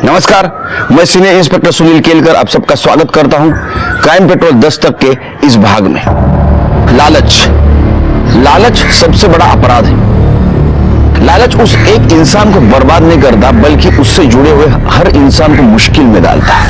नमस्कार, मैं senior inspector Sunil Kelkar आप सबका स्वागत करता हूं क्राइम पेट्रोल 10 तक के इस भाग में। लालच सबसे बड़ा अपराध है। लालच उस एक इंसान को बर्बाद नहीं करता बल्कि उससे जुड़े हुए हर इंसान को मुश्किल में डालता है।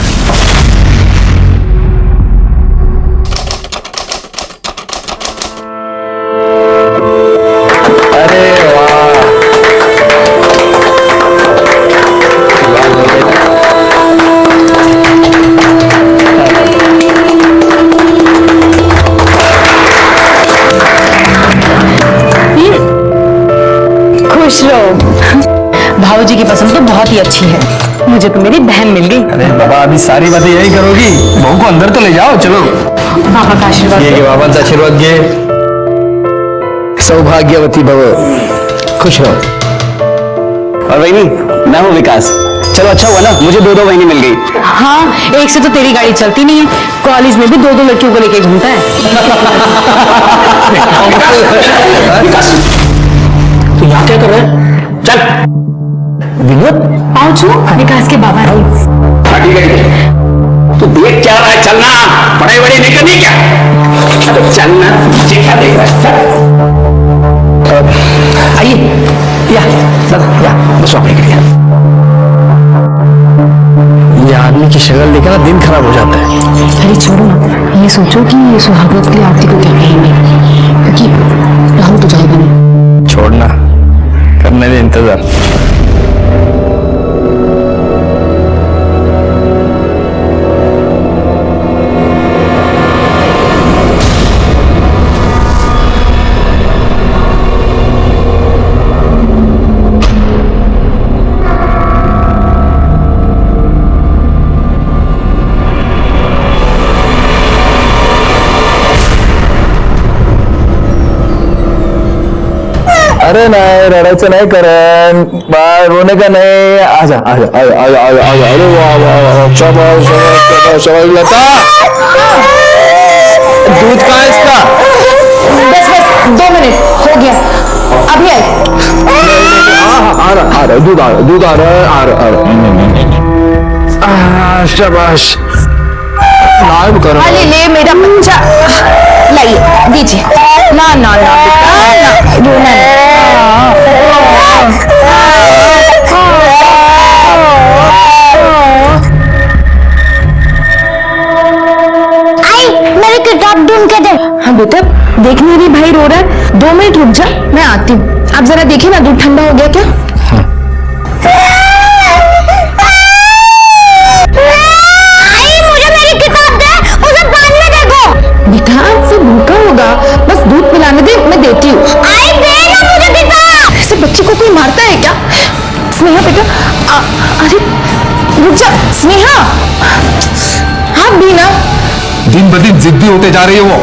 खुश रहो। भाऊजी की पसंद तो बहुत ही अच्छी है, मुझे तो मेरी बहन मिल गई। अरे बाबा अभी सारी बातें यही करोगी? बहू को अंदर तो ले जाओ। चलो पापा का आशीर्वाद। ये बाबा का आशीर्वाद ये। सौभाग्यवती भव, खुश रहो। और वही मैं हूँ विकास। चलो अच्छा हुआ ना, मुझे दो वहीनी मिल गई। हाँ, एक से तो तेरी गाड़ी चलती नहीं है, कॉलेज में भी दो लड़कियों को लेके घूमता है। तो यहाँ क्या कर रहे हैं? चल विनोद, आओ छू, विकास के बाबा हैं। तू देख क्या रहा है? चलना, बड़े बड़े नहीं करनी क्या? अरे चलना, मुझे क्या देख रहा है? आइए या बस आपने के लिए। ये आदमी की शक्ल देखा ना दिन खराब हो जाता है। अरे छोड़ो ना, ये सोचो कि ये सुहागरात के लिए आरती को क्या कहेंगे, क्योंकि राहुल तो जाएगा नहीं। छोड़ना, करने दे इंतजार। अरे नाही रडायचं नाही करण, बाळ रोने का नाही। आजा आजा आजा आजा आजा आजा। अरे वाह वाह वाह, शाबाश शाबाश शाबाश लता। दूध कहाँ है इसका? बस 2 मिनट हो गया, अभी आए। आ रहा दूध आ रहा है। शाबाश नाम करो। अरे ले मेरा बच्चा, लाइए दीजिए। ना ना ना बेटा, ना रोना नहीं। मेरी किताब ढूंढ के दे। हाँ बेटा, देख नहीं रही भाई रो रहा है, 2 मिनट रुक जा, मैं आती हूँ। आप जरा देखिए ना, दूध ठंडा हो गया क्या? मुझे मेरी किताब दे, उसे बाद में देखो। बेटा वो भूखा होगा, बस दूध पिलाने दे, मैं देती हूँ। आई दे ना मुझे किताब। ऐसे बच्चे को कोई मारता है क्या? स्नेहा बेटा, अरे रुक जा स्नेहा। आप भी ना दिन ब दिन जिद्दी होते जा रही है वो।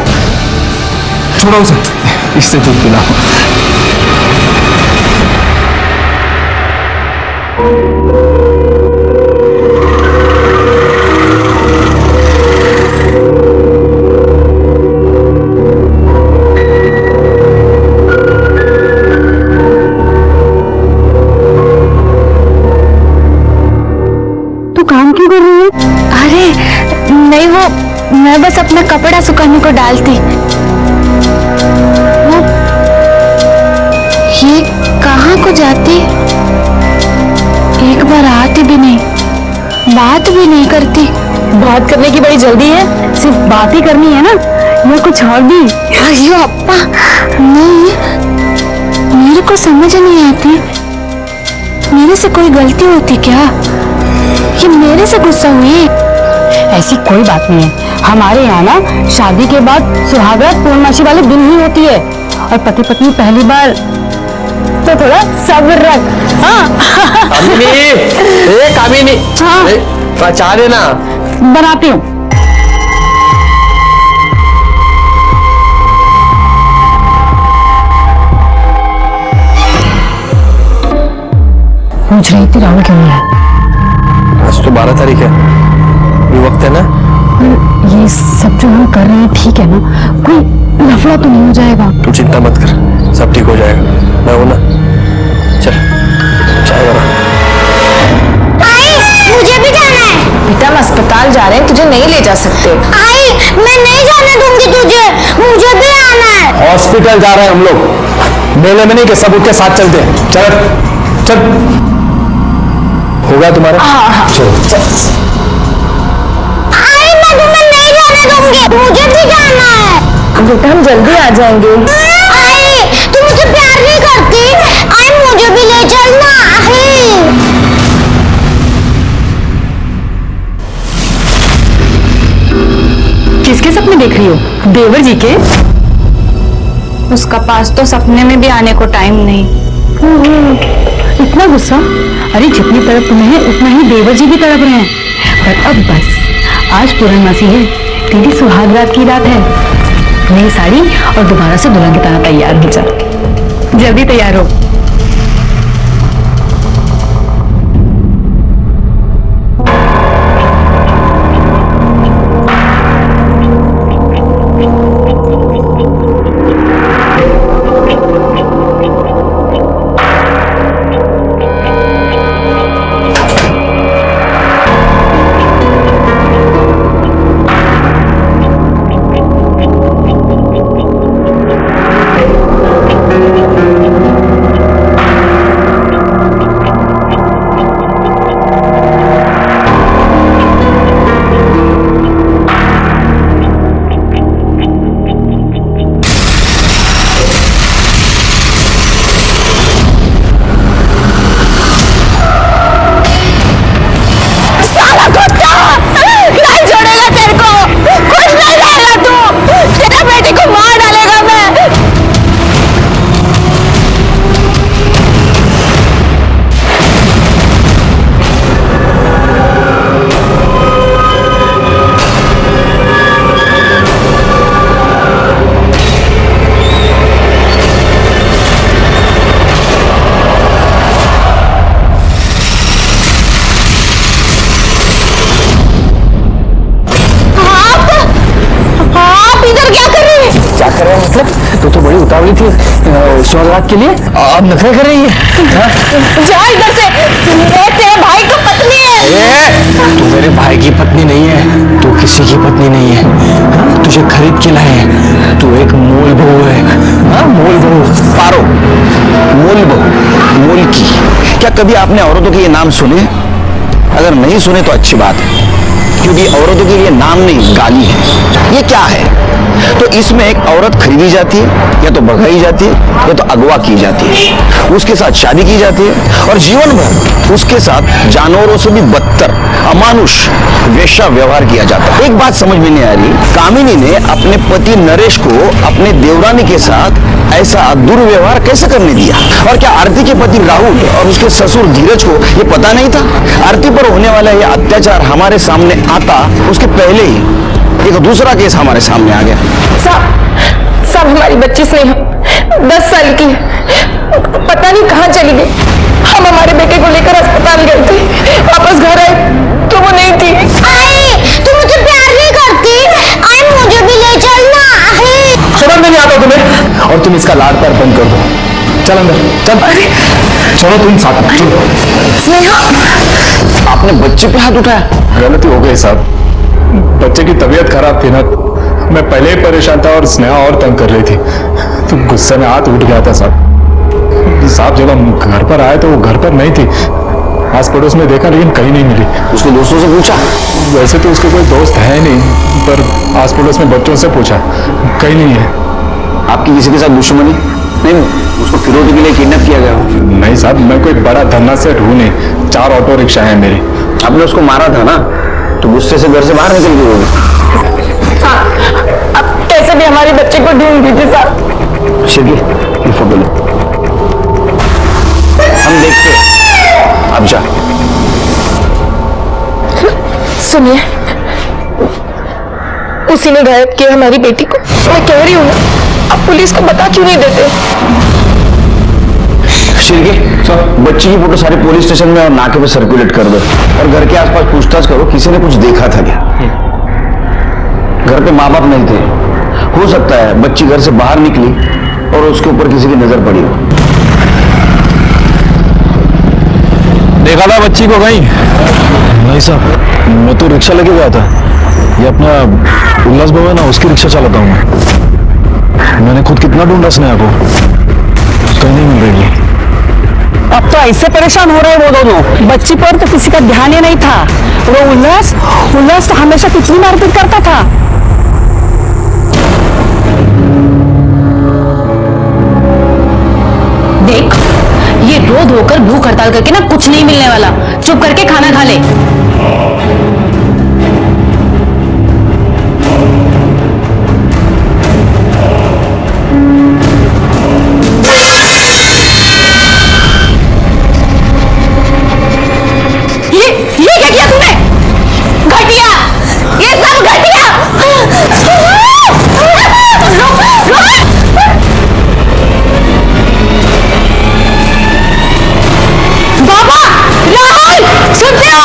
थोड़ा उसे इससे दूध पिलाओ। तू काम क्यों कर रही है? अरे नहीं, वो मैं बस अपना कपड़ा सुखाने को डालती। वो ये कहाँ को जाती? एक बार आती भी नहीं, बात भी नहीं करती। बात करने की बड़ी जल्दी है, सिर्फ बात ही करनी है ना, या कुछ और भी? अयो अप्पा, नहीं, मेरे को समझ नहीं आती। मेरे से कोई गलती होती क्या? ये मेरे से गुस्सा हुई? ऐसी कोई बात नहीं है। हमारे यहाँ ना शादी के बाद सुहागरात पूर्णमासी वाले दिन ही होती है, और पति पत्नी पहली बार तो थोड़ा सब्र रख। हाँ कामिनी, हाँ चाह देना। बनाती हूँ। पूछ रही थी राहुल क्यों नहीं है? आज तो 12 तारीख है, ये वक्त है ना। ये सब जो हम कर रहे हैं ठीक है ना? कोई लफड़ा तो नहीं हो जाएगा? तू चिंता मत कर, सब ठीक हो जाएगा। मैं हूं ना, चल चाय बना। मुझे हॉस्पिटल जा रहे हैं हम लोग, मेले में नहीं कि सब उठ के साथ चलते हैं। चल चल, होगा तुम्हारा? चलो मैं तुम्हें नहीं जाने दूंगी, मुझे भी जाना है। बेटा हम जल्दी आ जाएंगे। आई, तुम मुझे प्यार नहीं करती? आई, मुझे भी ले चलना। आई, किसके सपने देख रही हो? देवर जी के? उसका पास तो सपने में भी आने को टाइम नहीं। इतना गुस्सा? अरे जितनी तड़प तुम्हें है उतना ही देवर जी भी तड़प रहे हैं। पर अब बस, आज पूर्णमासी है, तेरी सुहाग रात की रात है। नई साड़ी और दोबारा से दुल्हन की तरह तैयार हो जा। जल्दी तैयार हो। तो बड़ी उतावली थी सुहागरात के लिए, अब नखरे कर रही है। जा इधर से, मैं तेरे भाई की पत्नी है। तू मेरे भाई की पत्नी नहीं है, तू किसी की पत्नी नहीं है। हाँ? तुझे खरीद के लाए हैं, तू एक मूल बहू है। हाँ, मूल बहू। पारो, मूल बहू, मूल की। क्या कभी आपने औरतों के ये नाम सुने? अगर नहीं सुने तो अच्छी बात है, क्योंकि औरतों के लिए नाम नहीं, गाली है। ये क्या है? तो इसमें एक औरत खरीदी जाती है, या तो भगाई जाती है, या तो अगवा की जाती है, उसके साथ शादी की जाती है और जीवन भर उसके साथ जानवरों से भी बदतर अमानुष वेश्या व्यवहार किया जाता है। एक बात समझ में नहीं आ रही, कामिनी ने अपने पति नरेश को अपने देवरानी के साथ ऐसा दुर्व्यवहार कैसे करने दिया? और क्या आरती के पति राहुल और उसके ससुर धीरज को ये पता नहीं था? आरती पर होने वाला यह अत्याचार हमारे सामने आता उसके पहले ही एक दूसरा केस हमारे सामने आ गया। सब हमारी बच्ची स्नेहा 10 साल की है, पता नहीं कहाँ चली गई। हम हमारे बेटे को लेकर अस्पताल गए थे, वापस घर आए तो वो नहीं थी। आई, तुम मुझे प्यार नहीं करती? आई, मुझे भी ले चलना। आई, समझ में नहीं आता तुम्हें? और तुम इसका लाड प्यार बंद कर दो। चल अंदर, चल। चलो तुम साथ में चलो। आपने बच्चे पे हाथ उठाया? गलती हो गई साहब, बच्चे की तबीयत खराब थी ना, मैं पहले ही परेशान था और स्नेहा और तंग कर रही थी, तो गुस्से में हाथ उठ गया था साहब। जब हम घर पर आए तो वो घर पर नहीं थी, आस पड़ोस में देखा लेकिन कहीं नहीं मिली। उसके दोस्तों से पूछा? वैसे तो उसके कोई दोस्त है नहीं, पर आस पड़ोस में बच्चों से पूछा, कहीं नहीं है। आपकी किसी के साथ दुश्मनी? नहीं, उसको फिरौती के लिए किडनैप किया गया? नहीं साहब, मैं कोई बड़ा धन्ना सेठ हूँ नहीं, 4 ऑटो रिक्शा है मेरी। आपने उसको मारा था ना, तो गुस्से से घर से बाहर निकल गई होगी। अब कैसे भी हमारे बच्चे को ढूंढ दीजिए साहब। शिवगी, ये फोटो लो, हम देखते हैं। अब जा। सुनिए, उसी ने गायब किया हमारी बेटी को। मैं कह रही हूँ ना, आप पुलिस को बता क्यों नहीं देते? शिवगी, बच्ची की फोटो सारे पुलिस स्टेशन में और नाके पे सर्कुलेट कर दो, और घर के आसपास पूछताछ करो किसी ने कुछ देखा था क्या। घर पे माँ बाप नहीं थे, हो सकता है बच्ची घर से बाहर निकली और उसके ऊपर किसी की नजर पड़ी हो। देखा था बच्ची को कहीं? नहीं साहब, मैं तो रिक्शा लेके गया था। ये अपना उल्लास बाबा है ना, उसकी रिक्शा चलाता हूँ मैं। मैंने खुद कितना ढूंढा स्नेहा को, कहीं नहीं मिल रही है। अब तो ऐसे परेशान हो रहे वो दोनों, बच्ची पर तो किसी का ध्यान ही नहीं था। वो उल्लास तो हमेशा कितनी मारपीट करता था। देख, ये रो धोकर भूख हड़ताल करके ना कुछ नहीं मिलने वाला। चुप करके खाना खा ले। ये क्या किया तूने? घटिया, ये सब घटिया। बाबा, राहुल, सुनते हो?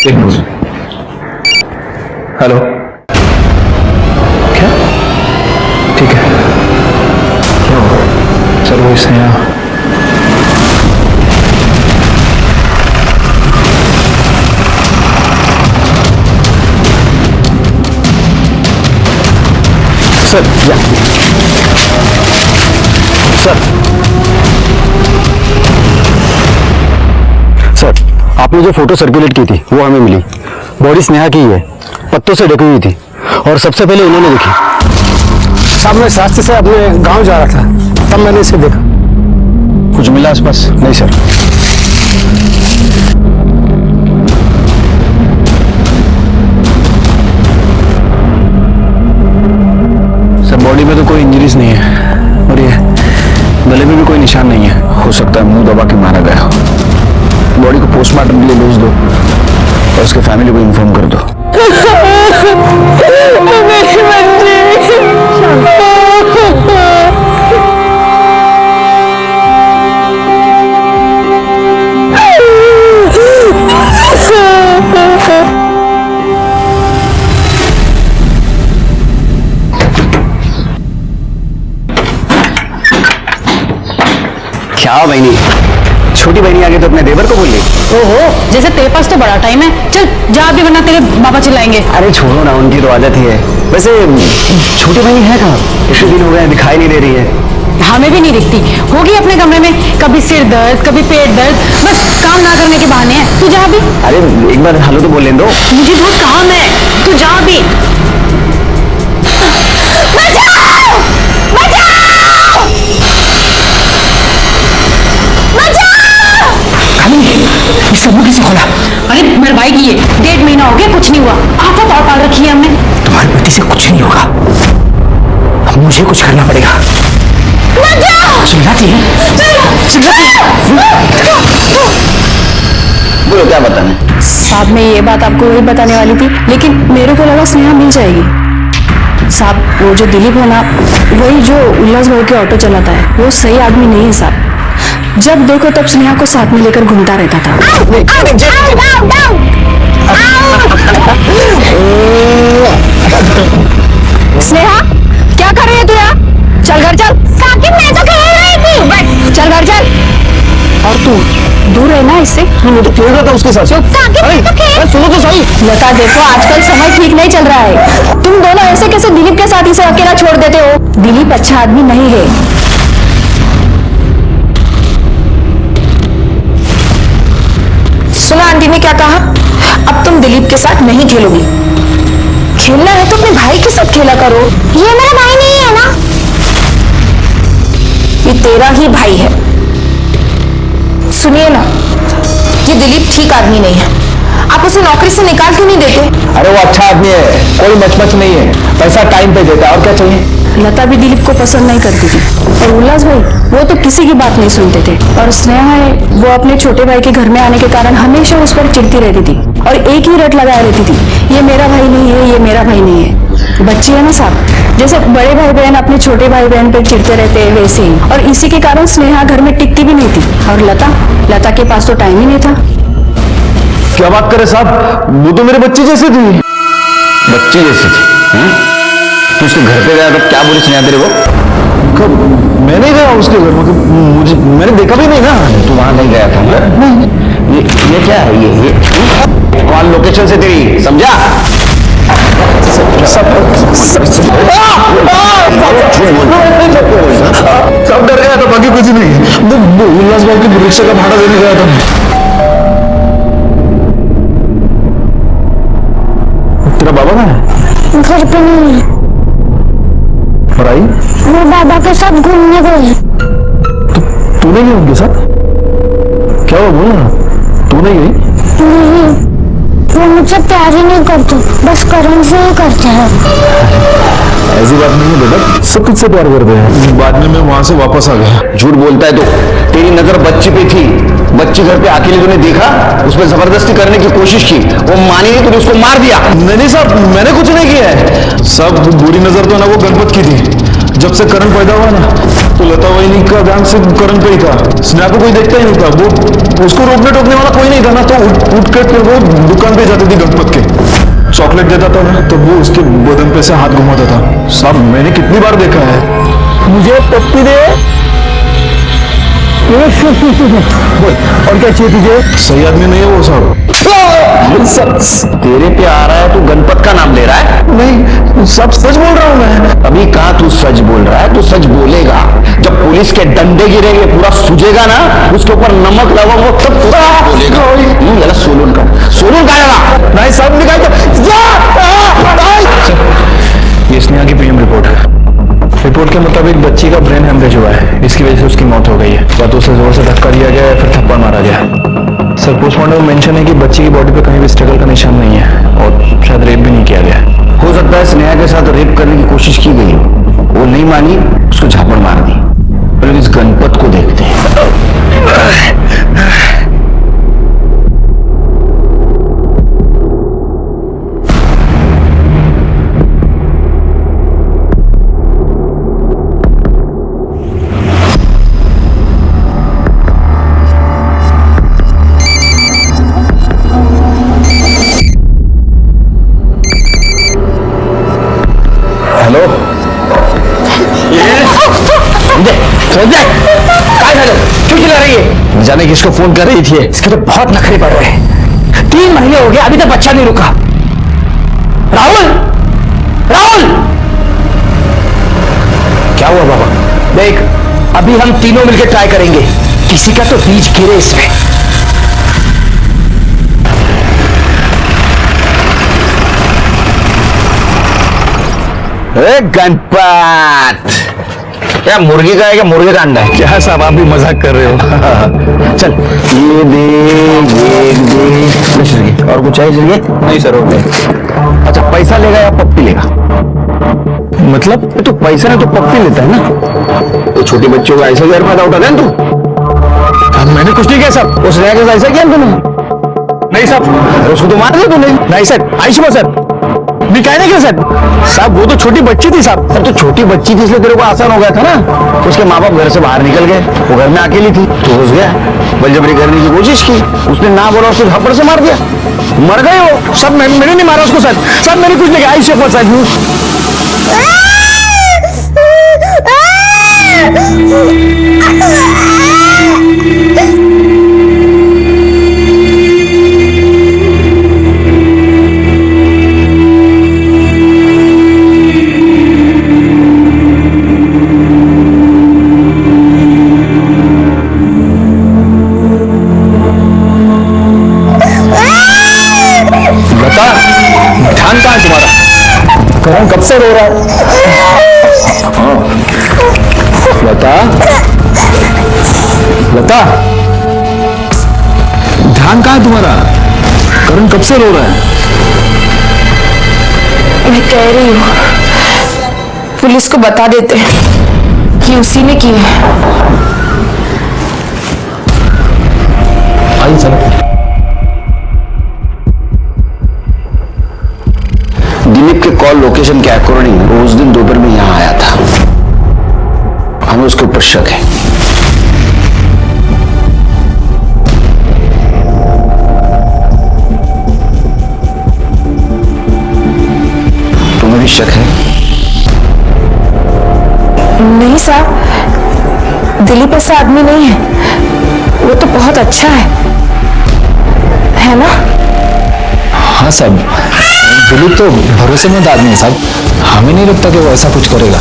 एक मिनट। हेलो, क्या? ठीक है, चलो इसने यहाँ सर, सर, आपने जो फोटो सर्कुलेट की थी वो हमें मिली। बॉडी स्नेहा की ही है, पत्तों से ढकी हुई थी और सबसे पहले उन्होंने देखी। साहब मैं रास्ते से अपने गांव जा रहा था, तब मैंने इसे देखा। कुछ मिला आसपास? नहीं सर। सर, बॉडी में तो कोई इंजरीज नहीं है और ये गले में भी कोई निशान नहीं है। हो सकता है मुंह दबा के मारा गया हो। बॉडी को पोस्टमार्टम के लिए भेज दो और उसके फैमिली को इन्फॉर्म कर दो। क्या बहनी, छोटी बहनी आगे तो अपने देवर को बोल ली। ओहो, जैसे तेरे पास तो बड़ा टाइम है। चल जा भी, वरना तेरे बाबा चिल्लाएंगे। अरे छोड़ो ना, उनकी तो आदत ही है। वैसे छोटी बहनी है कहाँ? इतने दिन हो गए दिखाई नहीं दे रही है। हमें भी नहीं दिखती, होगी अपने कमरे में। कभी सिर दर्द, कभी पेट दर्द, बस काम ना करने के बहाने हैं। तू जा भी। अरे एक बार हेलो तो बोल लें दो। मुझे बहुत काम है, तू जा भी। बचाओ! बचाओ! ये सब किसी खोला? अरे मरवाई की है, 1.5 महीना हो गया, कुछ नहीं हुआ। आफत और पाल रखी है हमने। तुम्हारी बेटी से कुछ नहीं होगा, अब मुझे कुछ करना पड़ेगा। चिल्लाती है, बोलो क्या बताना? साहब, मैं ये बात आपको वही बताने वाली थी, लेकिन मेरे को लगा स्नेहा मिल जाएगी। साहब, वो जो दिलीप है ना, वही जो उल्लास भाई के ऑटो चलाता है, वो सही आदमी नहीं है साहब। जब देखो तब स्नेहा को साथ में लेकर घूमता रहता था। स्नेहा, क्या कर रही है तू यहाँ? चल घर चल। काकी, मैं तो खेल रही थी। चल घर चल। और तू दूर रहना इससे। मैं तो खेल रहा था उसके साथ। सुनो तो सही। लता, देखो आजकल समय ठीक नहीं चल रहा है। तुम दोनों ऐसे कैसे दिलीप के साथ इसे अकेला छोड़ देते हो? दिलीप अच्छा आदमी नहीं है। सुना आंटी ने क्या कहा? अब तुम दिलीप के साथ नहीं खेलोगी। खेलना है तो अपने भाई के साथ खेला करो। ये मेरा भाई नहीं है ना? ये तेरा ही भाई है। सुनिए ना, ये दिलीप ठीक आदमी नहीं है। आप उसे नौकरी से निकाल क्यों नहीं देते? अरे वो अच्छा आदमी है, कोई मचमच नहीं है, पैसा टाइम पे देता है, और क्या चाहिए? लता भी दिलीप को पसंद नहीं करती थी, और उल्लास भाई वो तो किसी की बात नहीं सुनते थे। और स्नेहा है, वो अपने छोटे भाई के घर में आने के कारण हमेशा उस पर चिढ़ती रहती थी और एक ही रट लगाए रहती थी, ये मेरा भाई नहीं है, ये मेरा भाई नहीं है। बच्ची है ना साहब, जैसे बड़े भाई बहन अपने छोटे भाई बहन पर चिढ़ते रहते हैं वैसे ही। और इसी के कारण स्नेहा घर में टिकती भी नहीं थी। और लता के पास तो टाइम ही नहीं था। क्या बात करे साहब, वो तो मेरे बच्चे जैसे थी। बच्ची जैसी थी? तू उसके घर पे गया तो क्या बोली स्नेहा तेरे को? मैं नहीं गया उसके घर में, मुझे मैंने देखा भी नहीं ना। तू वहां नहीं गया था? नहीं। ये क्या है? ये कौन लोकेशन से तेरी, समझा? सब डर गया था, बाकी कुछ नहीं। वो उल्लास बाबू की रिक्शा का भाड़ा देने गया था। तेरा बाबा कहाँ है? घर पे नहीं है, और आई? वो बाबा के साथ घूमने गए। तू नहीं गई उनके साथ? क्या हुआ बोला, तू नहीं गई? नहीं, वो मुझसे प्यार ही नहीं करते, बस करण से ही करते हैं। ऐसी बात नहीं है बेटा, सब तुझसे प्यार करते हैं। बाद में मैं वहां से वापस आ गया। झूठ बोलता है तो। तेरी नजर बच्ची पे थी, बच्ची घर पे अकेले तूने देखा, उस पर जबरदस्ती करने की कोशिश की, वो मानी नहीं, तूने उसको मार दिया। नहीं साहब, मैंने कुछ नहीं किया है साहब। बुरी नजर तो ना वो गणपत की थी। जब से करण पैदा हुआ ना, तो लता वहीनी का ध्यान सिर्फ करण पे ही था। स्नेहा को कोई देखता ही नहीं था। वो उसको रोकने टोकने वाला कोई नहीं था ना, तो उठ के वो दुकान पे जाती थी गणपत के, चॉकलेट देता था ना, तो वो उसके बदन पे से हाथ घुमाता था। साहब मैंने कितनी बार देखा है। मुझे पप्पी दे, और क्या चाहिए तुझे? सही आदमी नहीं है वो साहब। तेरे पे आ रहा है, तू गणपत का नाम ले रहा है? नहीं, सब सच बोल रहा हूँ मैं। अभी कहा तू सच बोल रहा है, तू सच बोलेगा। जब पुलिस के डंडे गिरेंगे, पूरा सुजेगा ना, उसके ऊपर नमक लगा वो तब पूरा बोलेगा। सोलून का लगा। नहीं साहब, निकाल ये स्नेहा की पीएम रिपोर्ट है। रिपोर्ट के मुताबिक बच्ची का ब्रेन हेमरेज हुआ है, इसकी वजह से उसकी मौत हो गई है। या तो उसे जोर से धक्का दिया गया है, फिर थप्पड़ मारा गया। सर पोस्टमार्टम में मेंशन है कि बच्ची की बॉडी पे कहीं भी स्ट्रगल का निशान नहीं है, और शायद रेप भी नहीं किया गया। हो सकता है स्नेहा के साथ रेप करने की कोशिश की गई हो, वो नहीं मानी, उसको झापड़ मार दी। पर इस गणपत को देखते हैं। हेलो, काय झालं? क्यों चिल्ला रही है? जाने किसको फोन कर रही थी? इसके तो बहुत नखरे पड़ रहे हैं। 3 महीने हो गए, अभी तक बच्चा नहीं रुका। राहुल, राहुल, क्या हुआ बाबा? देख, अभी हम तीनों मिलकर ट्राई करेंगे, किसी का तो बीज गिरे इसमें। गणपत, क्या मुर्गी का है क्या मुर्गे का अंडा है? क्या साहब, आप भी मजाक कर रहे हो? चल ये दे, ये दे। और कुछ चाहिए? नहीं सर, हो गया। अच्छा, पैसा लेगा या पप्पी लेगा? मतलब तो पैसा नहीं तो पप्पी लेता है ना। तो छोटे बच्चों का ऐसा घर पैदा होता है ना तू? मैंने कुछ नहीं किया साहब। उस रैया के साथ ऐसा किया तूने? नहीं साहब। उसको तो मार दिया तूने? नहीं सर, आयुष्मा सर, मैं कहने क्या सर? साहब वो तो छोटी बच्ची थी साहब। अब तो छोटी बच्ची थी इसलिए तेरे को आसान हो गया था ना। उसके माँ बाप घर से बाहर निकल गए, वो घर में अकेली थी, तो घुस गया, बलजबरी करने की कोशिश की, उसने ना बोला, उसको थप्पड़ से मार दिया, मर गए वो। सर मैंने नहीं मारा उसको सर। सर मैंने कुछ नहीं किया। आयुष्मा सर, ध्यान कहाँ है तुम्हारा? करण कब से रो रहा है? लता, लता, ध्यान कहाँ है तुम्हारा? करण कब से रो रहा है? मैं कह रही हूँ, पुलिस को बता देते कि उसी ने की है। आई सर। दिलीप के कॉल लोकेशन के अकॉर्डिंग वो उस दिन दोपहर में यहां आया था। हमें उसके ऊपर शक है। तुम्हें भी शक है? नहीं साहब, दिलीप ऐसा आदमी नहीं है, वो तो बहुत अच्छा है ना? हाँ साहब, दिलीप तो भरोसेमंद आदमी है साहब, हमें नहीं लगता कि वो ऐसा कुछ करेगा।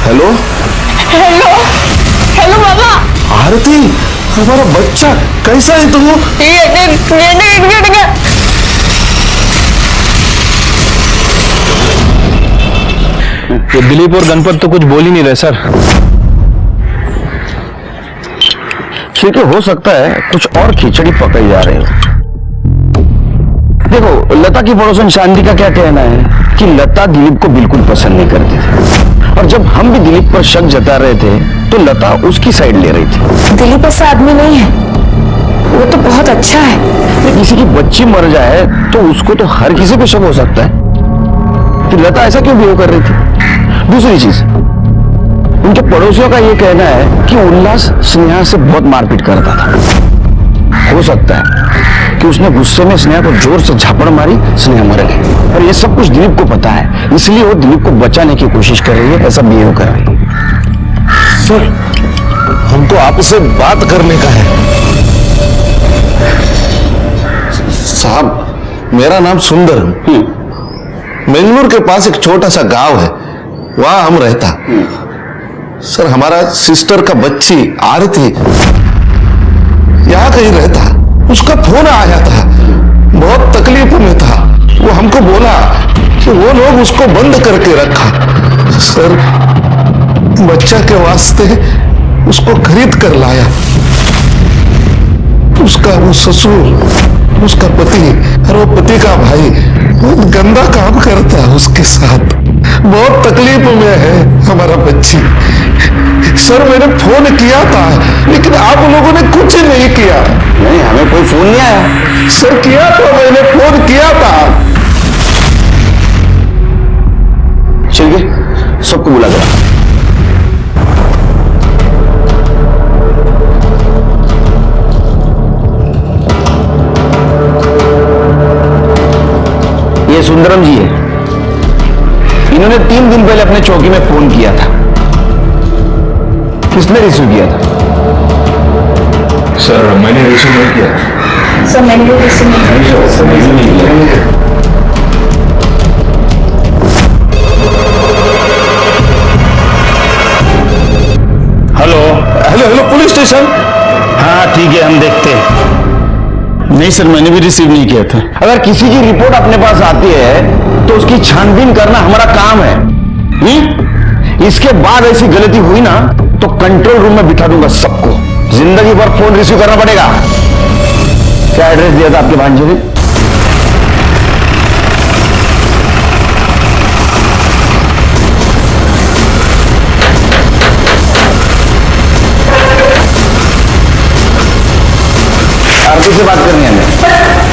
हेलो हेलो हेलो बाबा। आरती, हमारा बच्चा कैसा है तू? ये दिलीप और गणपत तो कुछ बोल ही नहीं रहे सर। ठीक है, हो सकता है कुछ और खिचड़ी पकाई जा रही हो। देखो, लता की पड़ोसन शांति का क्या कहना है कि लता दिलीप को बिल्कुल पसंद नहीं करती थी, और जब हम भी दिलीप पर शक जता रहे थे तो लता उसकी साइड ले रही थी। दिलीप ऐसा आदमी नहीं है, वो तो बहुत अच्छा है। किसी की बच्ची मर जाए तो उसको तो हर किसी पे शक हो सकता है, फिर लता ऐसा क्यों बिहेव कर रही थी? दूसरी चीज, उनके पड़ोसियों का ये कहना है कि उल्लास स्नेहा से बहुत मारपीट करता था। हो सकता है कि उसने गुस्से में स्नेहा को जोर से झापड़ मारी, स्नेहा मर गई, और ये सब कुछ दिलीप को पता है, इसलिए वो दिलीप को बचाने की कोशिश कर रही है, ऐसा बिहेव कर रही है। सर, हमको आपसे बात करने का है। साहब, मेरा नाम सुंदर है। बेंगलुरु के पास एक छोटा सा गांव है, वहां हम रहता। सर, हमारा सिस्टर का बच्ची आरती यहाँ कहीं रहता, उसका फोन आया था, बहुत तकलीफ में था। वो हमको बोला कि वो लोग उसको बंद करके रखा। सर, बच्चा के वास्ते उसको खरीद कर लाया। उसका वो ससुर, उसका पति और वो पति का भाई बहुत गंदा काम करता है उसके साथ। बहुत तकलीफ में है हमारा बच्ची। सर, मैंने फोन किया था, लेकिन आप लोगों ने कुछ नहीं किया। नहीं, हमें कोई फोन नहीं आया। सर, किया था, मैंने फोन किया था। चलिए, सबको बुला दो। ये सुंदरम जी है, इन्होंने 3 दिन पहले अपने चौकी में फोन किया था। किसने रिसीव किया था? सर, मैंने रिसीव नहीं किया। सर, मैंने भी रिसीव नहीं किया। Hello hello hello, police station. हाँ ठीक है, हम देखते हैं। नहीं सर, मैंने भी रिसीव नहीं किया था। अगर किसी की रिपोर्ट अपने पास आती है तो उसकी छानबीन करना हमारा काम है। इसके बाद ऐसी गलती हुई ना तो कंट्रोल रूम में बिठा दूंगा सबको। जिंदगी भर फोन रिसीव करना पड़ेगा। क्या एड्रेस दिया था आपके भांजे ने? आरती से बात करनी है हमें।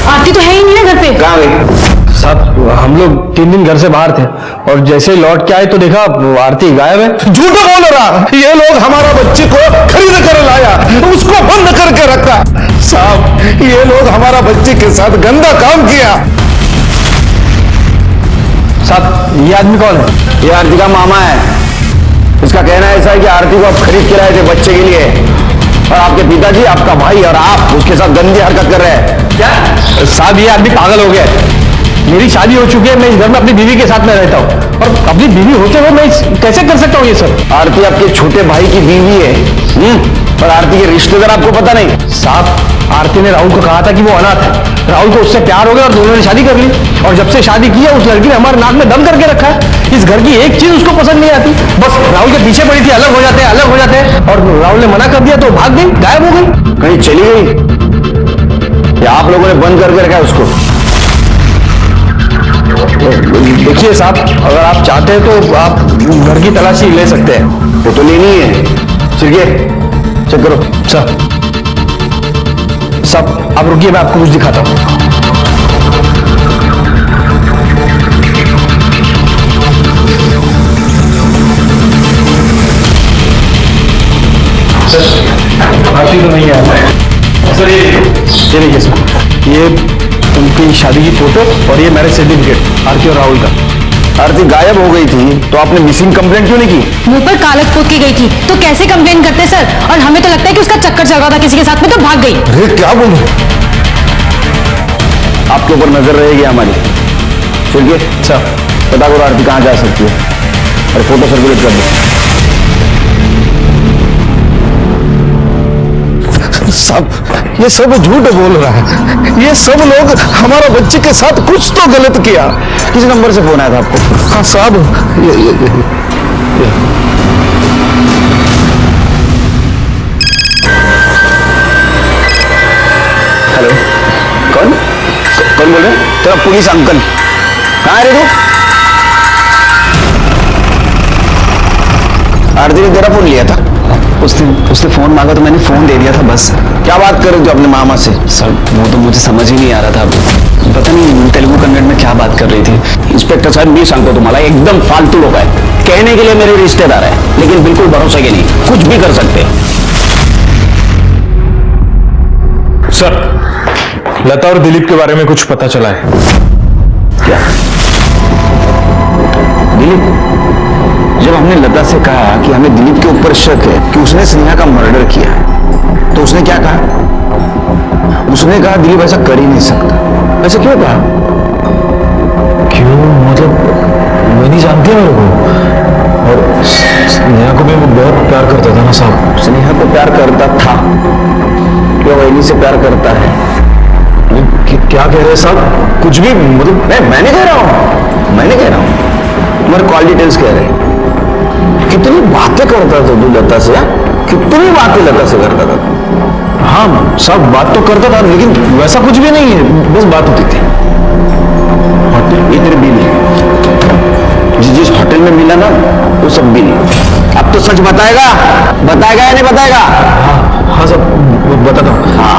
आरती तो है ही नहीं ना घर पे। कहाँ गई? साहब, हम लोग 3 दिन घर से बाहर थे और जैसे ही लौट के आए तो देखा आरती गायब है। झूठ बोल रहा, ये लोग हमारा बच्चे को खरीद कर लाया, उसको बंद करके रखा। साहब, ये लोग हमारा बच्चे के साथ गंदा काम किया। साहब, ये आदमी कौन है? ये आरती का मामा है। इसका कहना ऐसा है कि आरती को आप खरीद के लाए थे बच्चे के लिए, और आपके पिताजी, आपका भाई और आप उसके साथ गंदी हरकत कर रहे हैं। क्या साहब, ये आदमी पागल हो गया है। मेरी शादी हो चुकी है, मैं इस घर में अपनी बीवी के साथ में रहता हूँ, और अपनी बीवी होते हुए मैं कैसे कर सकता हूँ ये सब? आरती आपके छोटे भाई की बीवी है, और आरती के रिश्तेदार आपको पता नहीं? साहब, आरती ने राहुल को कहा था कि वो अनाथ है, राहुल को उससे प्यार हो गया और दोनों ने शादी कर ली, और जब से शादी की है उस लड़की ने हमारे नाक में दम करके रखा है। इस घर की एक चीज उसको पसंद नहीं आती, बस राहुल के पीछे पड़ी थी, अलग हो जाते हैं अलग हो जाते हैं, और राहुल ने मना कर दिया तो भाग गई, गायब हो गई। कहीं चली गई या आप लोगों ने बंद करके रखा है उसको? देखिए साहब, अगर आप चाहते हैं तो आप घर की तलाशी ले सकते हैं। वो तो लेनी है। चेक करो। साहब आप रुकिए, मैं आपको कुछ दिखाता हूँ। बाकी तो नहीं है सर। ये देखिए सर, ये उनकी शादी की फोटो और ये मैरिज सर्टिफिकेट आरती और राहुल का। आरती गायब हो गई थी तो आपने मिसिंग कंप्लेंट क्यों नहीं की? मुंह पर कालक पोत की गई थी तो कैसे कंप्लेन करते सर? और हमें तो लगता है कि उसका चक्कर चल रहा था किसी के साथ में तो भाग गई। अरे क्या बोलूं? आपके ऊपर नजर रहेगी हमारी। चलिए अच्छा, पता करो आरती कहाँ जा सकती है और फोटो सर्कुलेट कर दो। सब ये सब झूठ बोल रहा है। ये सब लोग हमारा बच्चे के साथ कुछ तो गलत किया। किस नंबर से फोन आया था आपको? हाँ साहब, ये। हेलो, कौन कौन बोल रहे हैं? तेरा पुलिस अंकल कहाँ है रे तू? आरती ने तेरा फोन लिया था? उसने फोन मांगा तो मैंने फोन दे दिया था बस। क्या बात कर रहे थे अपने मामा से? सर वो तो मुझे समझ ही नहीं आ रहा था, पता नहीं तेलुगु कन्नड़ में क्या बात कर रही थी। इंस्पेक्टर साहब मी सांगतो तुम्हाला, एकदम फालतू लोग है। कहने के लिए मेरे रिश्तेदार है लेकिन बिल्कुल भरोसे के नहीं, कुछ भी कर सकते हैं। सर, लता और दिलीप के बारे में कुछ पता चला है? क्या? दिलीप? जब हमने लता से कहा कि हमें दिलीप के ऊपर शक है कि उसने स्नेहा का मर्डर किया तो उसने क्या कहा? उसने कहा दिलीप ऐसा कर ही नहीं सकता। ऐसा क्यों कहा? क्यों मतलब मैं नहीं जानती मेरे को, और स्नेहा को भी वो बहुत प्यार करता था ना साहब। स्नेहा को प्यार करता था? क्यों वैली से प्यार करता है? क्या कह रहे हैं साहब? कुछ भी मतलब मैं नहीं कह रहा हूं, तुम्हारे कॉल डिटेल्स कह रहे हैं। कितनी बातें करता था तू लता से? कितनी बातें लता से करता था? हाँ साहब बात तो करता था लेकिन वैसा कुछ भी नहीं है, बस बात होती थी। ये तेरे बिल है, जिस होटल में मिला ना वो सब बिल। अब तो सच बताएगा या नहीं बताएगा? हाँ साहब बताता हूँ। हाँ,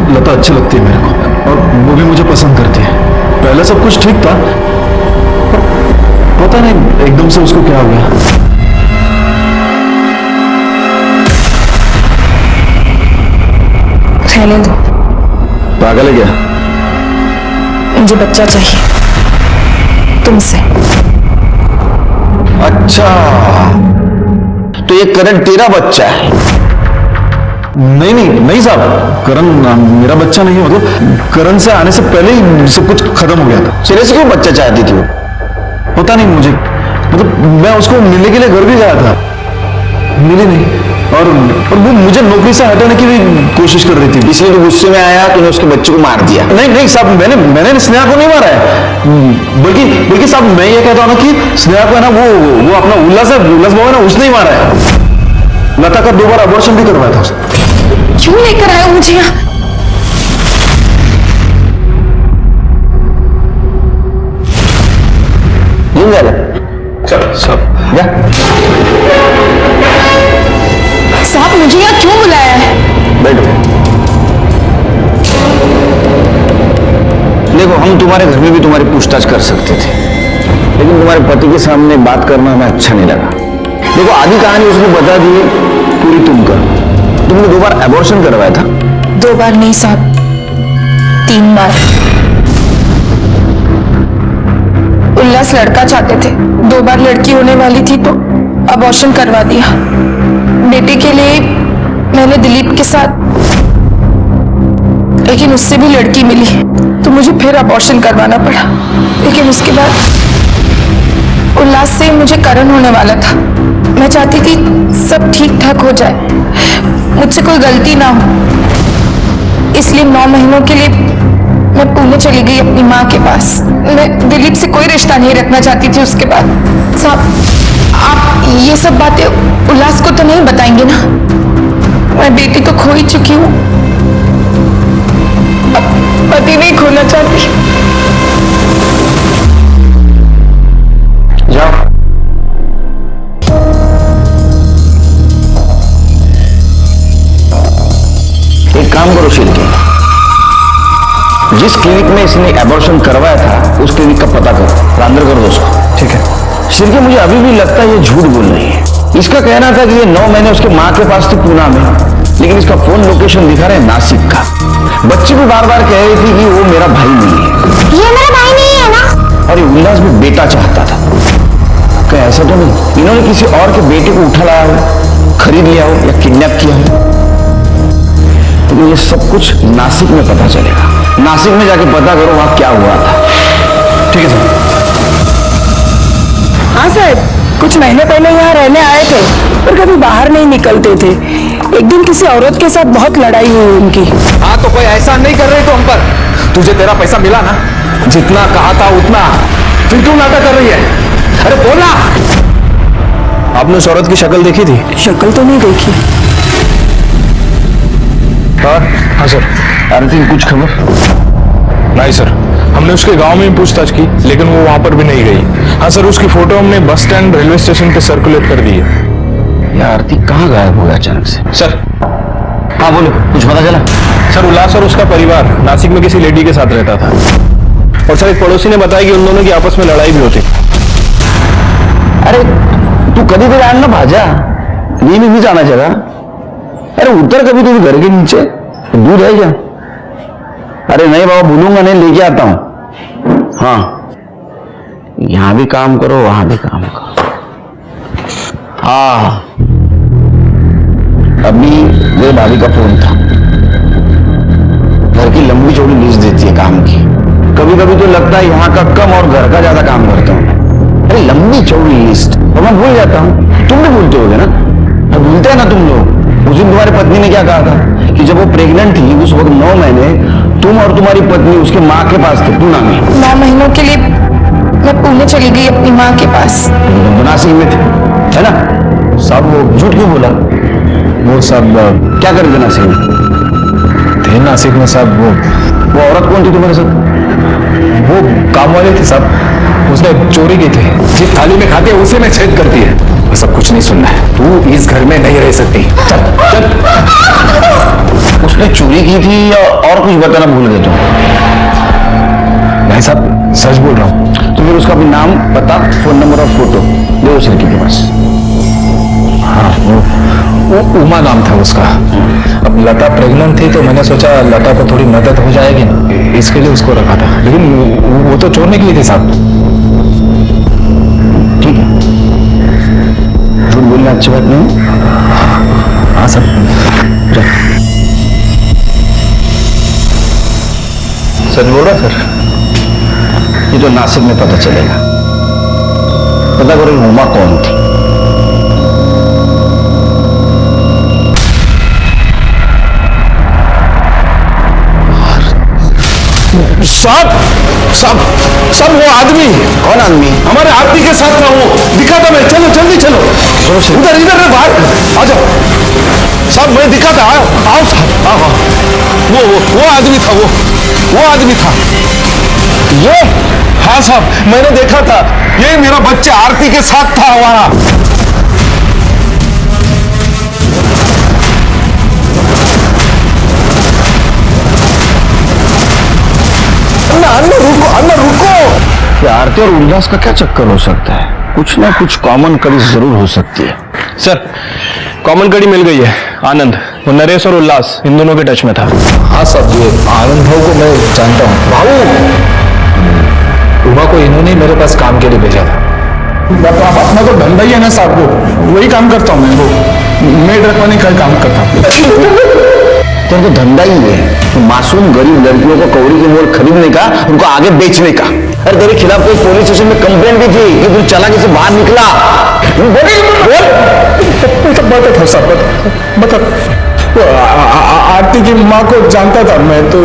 लता अच्छी लगती है मेरे को और वो भी मुझे पसंद करती है। पहले सब कुछ ठीक था, पता नहीं एकदम से उसको क्या हो गया। रहने दो, पागल है क्या? मुझे बच्चा चाहिए तुमसे। अच्छा, तो ये करण तेरा बच्चा है? नहीं साहब, करण मेरा बच्चा नहीं है। मतलब करण से आने से पहले ही सब कुछ खत्म हो गया था। सिरे से क्यों बच्चा चाहती थी वो? पता नहीं मुझे, मतलब मैं उसको मिलने के लिए घर भी गया था, मिली नहीं, और वो मुझे नौकरी से हटाने की भी कोशिश कर रही थी। इसलिए तो गुस्से में आया, तूने उसके बच्चे को मार दिया? नहीं साहब, मैंने स्नेहा को नहीं मारा है, बल्कि साहब मैं ये कहता हूँ ना कि स्नेहा को है ना वो अपना उल्लास बाबू है ना, उसने ही मारा है। लता का 2 बार अबॉर्शन भी करवाया था उसने। क्यों लेकर आए हो मुझे यहाँ? चल सब जा। साहब मुझे यहाँ क्यों बुलाया है? बैठो। देखो, हम तुम्हारे घर में भी तुम्हारी पूछताछ कर सकते थे लेकिन तुम्हारे पति के सामने बात करना हमें अच्छा नहीं लगा। देखो, आधी कहानी उसने बता दी है, पूरी तुम कर। तुमने 2 बार एबॉर्शन करवाया था? 2 बार नहीं साहब, 3 बार। उल्लास लड़का चाहते थे, 2 बार लड़की होने वाली थी तो अबॉर्शन करवा दिया। बेटे के लिए मैंने दिलीप के साथ, लेकिन उससे भी लड़की मिली तो मुझे फिर अबॉर्शन करवाना पड़ा। लेकिन उसके बाद उल्लास से मुझे करण होने वाला था। मैं चाहती थी सब ठीक ठाक हो जाए, मुझसे कोई गलती ना हो, इसलिए 9 महीनों के लिए मैं पुणे चली गई अपनी माँ के पास। मैं दिलीप से कोई रिश्ता नहीं रखना चाहती थी उसके बाद। साहब, आप ये सब बातें उल्लास को तो नहीं बताएंगे ना? मैं बेटी तो खो ही चुकी हूँ, अब पति नहीं खोना चाहती। जाओ। एक काम करो शिल्पी, जिस क्लिनिक में इसने एबॉर्शन करवाया था उस क्लिनिक का पता करो, अंदर कर दो उसको। ठीक है। शिल्पी, मुझे अभी भी लगता है ये झूठ बोल रही है। इसका कहना था कि ये 9 महीने उसके माँ के पास थी पूना में, लेकिन इसका फोन लोकेशन दिखा रहा है नासिक का। बच्ची भी बार बार कह रही थी कि वो मेरा भाई नहीं है। ये मेरा भाई नहीं है ना? और ये उल्लास भी बेटा चाहता था। क्या ऐसा तो नहीं इन्होंने किसी और के बेटे को उठा लाया हो, खरीद लिया हो या किडनैप किया हो? तो ये सब कुछ नासिक में पता चलेगा। नासिक में जाके पता करो वहां क्या हुआ था। ठीक है सर। हाँ साहब, कुछ महीने पहले यहाँ रहने आए थे पर कभी बाहर नहीं निकलते थे। एक दिन किसी औरत के साथ बहुत लड़ाई हुई उनकी। हाँ तो कोई ऐसा नहीं कर रही तो हम पर। तुझे तेरा पैसा मिला ना, जितना कहा था उतना, फिर क्यों नाटक कर रही है? अरे बोला। आपने उस औरत की शक्ल देखी थी? शक्ल तो नहीं देखी। हाँ सर। आरती की कुछ खबर? नहीं सर, हमने उसके गांव में भी पूछताछ की लेकिन वो वहां पर भी नहीं गई। हाँ सर, उसकी फोटो हमने बस स्टैंड रेलवे स्टेशन पे सर्कुलेट कर दी है। ये आरती कहाँ गायब हो गया अचानक से? सर। हाँ बोलो, कुछ पता चला? सर, उल्लास और उसका परिवार नासिक में किसी लेडी के साथ रहता था और सर एक पड़ोसी ने बताया कि उन दोनों की आपस में लड़ाई भी होती। अरे तू कभी कभी आना भाजा, ये भी जाना जगह। अरे उतर कभी कभी घर के नीचे, दूध है क्या? अरे नहीं बाबा, भूलूंगा नहीं, लेके आता हूं। हाँ, यहां भी काम करो वहां भी काम करो। हाँ, अभी मेरे भाभी का फोन था। घर की लंबी चौड़ी लिस्ट देती है काम की। कभी कभी तो लगता है यहाँ का कम और घर का ज्यादा काम करता हूँ। अरे लंबी चौड़ी लिस्ट, और मैं भूल जाता हूँ। तुम भी भूलते होगे ना? भूलते हैं ना तुम लोग। उस दिन तुम्हारी पत्नी ने क्या कहा था कि जब वो प्रेग्नेंट थी उस वक्त 9 महीने तुम और तुम्हारी पत्नी उसके माँ के पास थे पूना में। 9 महीनों के लिए मैं पुणे चली गई अपनी माँ के पास। नासिक में थे, है ना? साहब वो झूठ क्यों बोला? वो सब क्या कर रहे थे नासिक में? थे नासिक में साहब। वो औरत कौन थी तुम्हारे साथ? वो काम वाले थे साहब, उसने चोरी की थी। जिस थाली में खाती है उसी में छेद करती है। सब कुछ नहीं सुनना है, तू इस घर में नहीं रह सकती। चल चल। उसने चोरी की थी या और कुछ बताना भूल गए तुम? नहीं साहब, सच बोल रहा हूँ। तो फिर उसका भी नाम, पता, फोन नंबर और फोटो दो सिरकी के पास। हाँ, वो उमा नाम था उसका। अब लता प्रेग्नेंट थी तो मैंने सोचा लता को थोड़ी मदद हो जाएगी ना, इसके लिए उसको रखा था। लेकिन वो तो चोर निकली थी साहब। ठीक है, झूठ बोलना अच्छी बात नहीं। हाँ सर। सच बोल रहा सर? ये तो नासिक में पता चलेगा। पता करो उमा कौन थी। साहब साहब साहब, वो आदमी। कौन आदमी? हमारे आरती के साथ था, वो दिखा था। मैं चलो जल्दी चलो, उधर इधर बाहर आ जाओ। साहब मैं दिखा था, आओ साहब, आओ। वो आदमी था, वो आदमी था ये। हाँ साहब, मैंने देखा था। ये मेरा बच्चा आरती के साथ था हमारा। अन्ना रुको। आरती और उल्लास का क्या चक्कर हो सकता है? कुछ ना कुछ कॉमन कड़ी जरूर हो सकती है। सर, कॉमन कड़ी मिल गई है। आनंद, वो नरेश और उल्लास इन दोनों के टच में था। हाँ साहब, ये आनंद भाव को मैं जानता हूँ। भाऊ, उमा को इन्होंने मेरे पास काम के लिए भेजा था। अपना तो धंधा ही है ना साहब, वो वही काम करता हूँ मैं। वो मेड रखवाने का काम करता हूँ। तो धंधा ही है तो मासूम गरीब लड़कियों को कौड़ी के मोल खरीदने का, उनको आगे बेचने का। अरे तेरे खिलाफ कोई पुलिस स्टेशन में कंप्लेंट भी थी कि तू चालाकी से बाहर निकला। बता साहब, बता। आरती की माँ को जानता था मैं तो।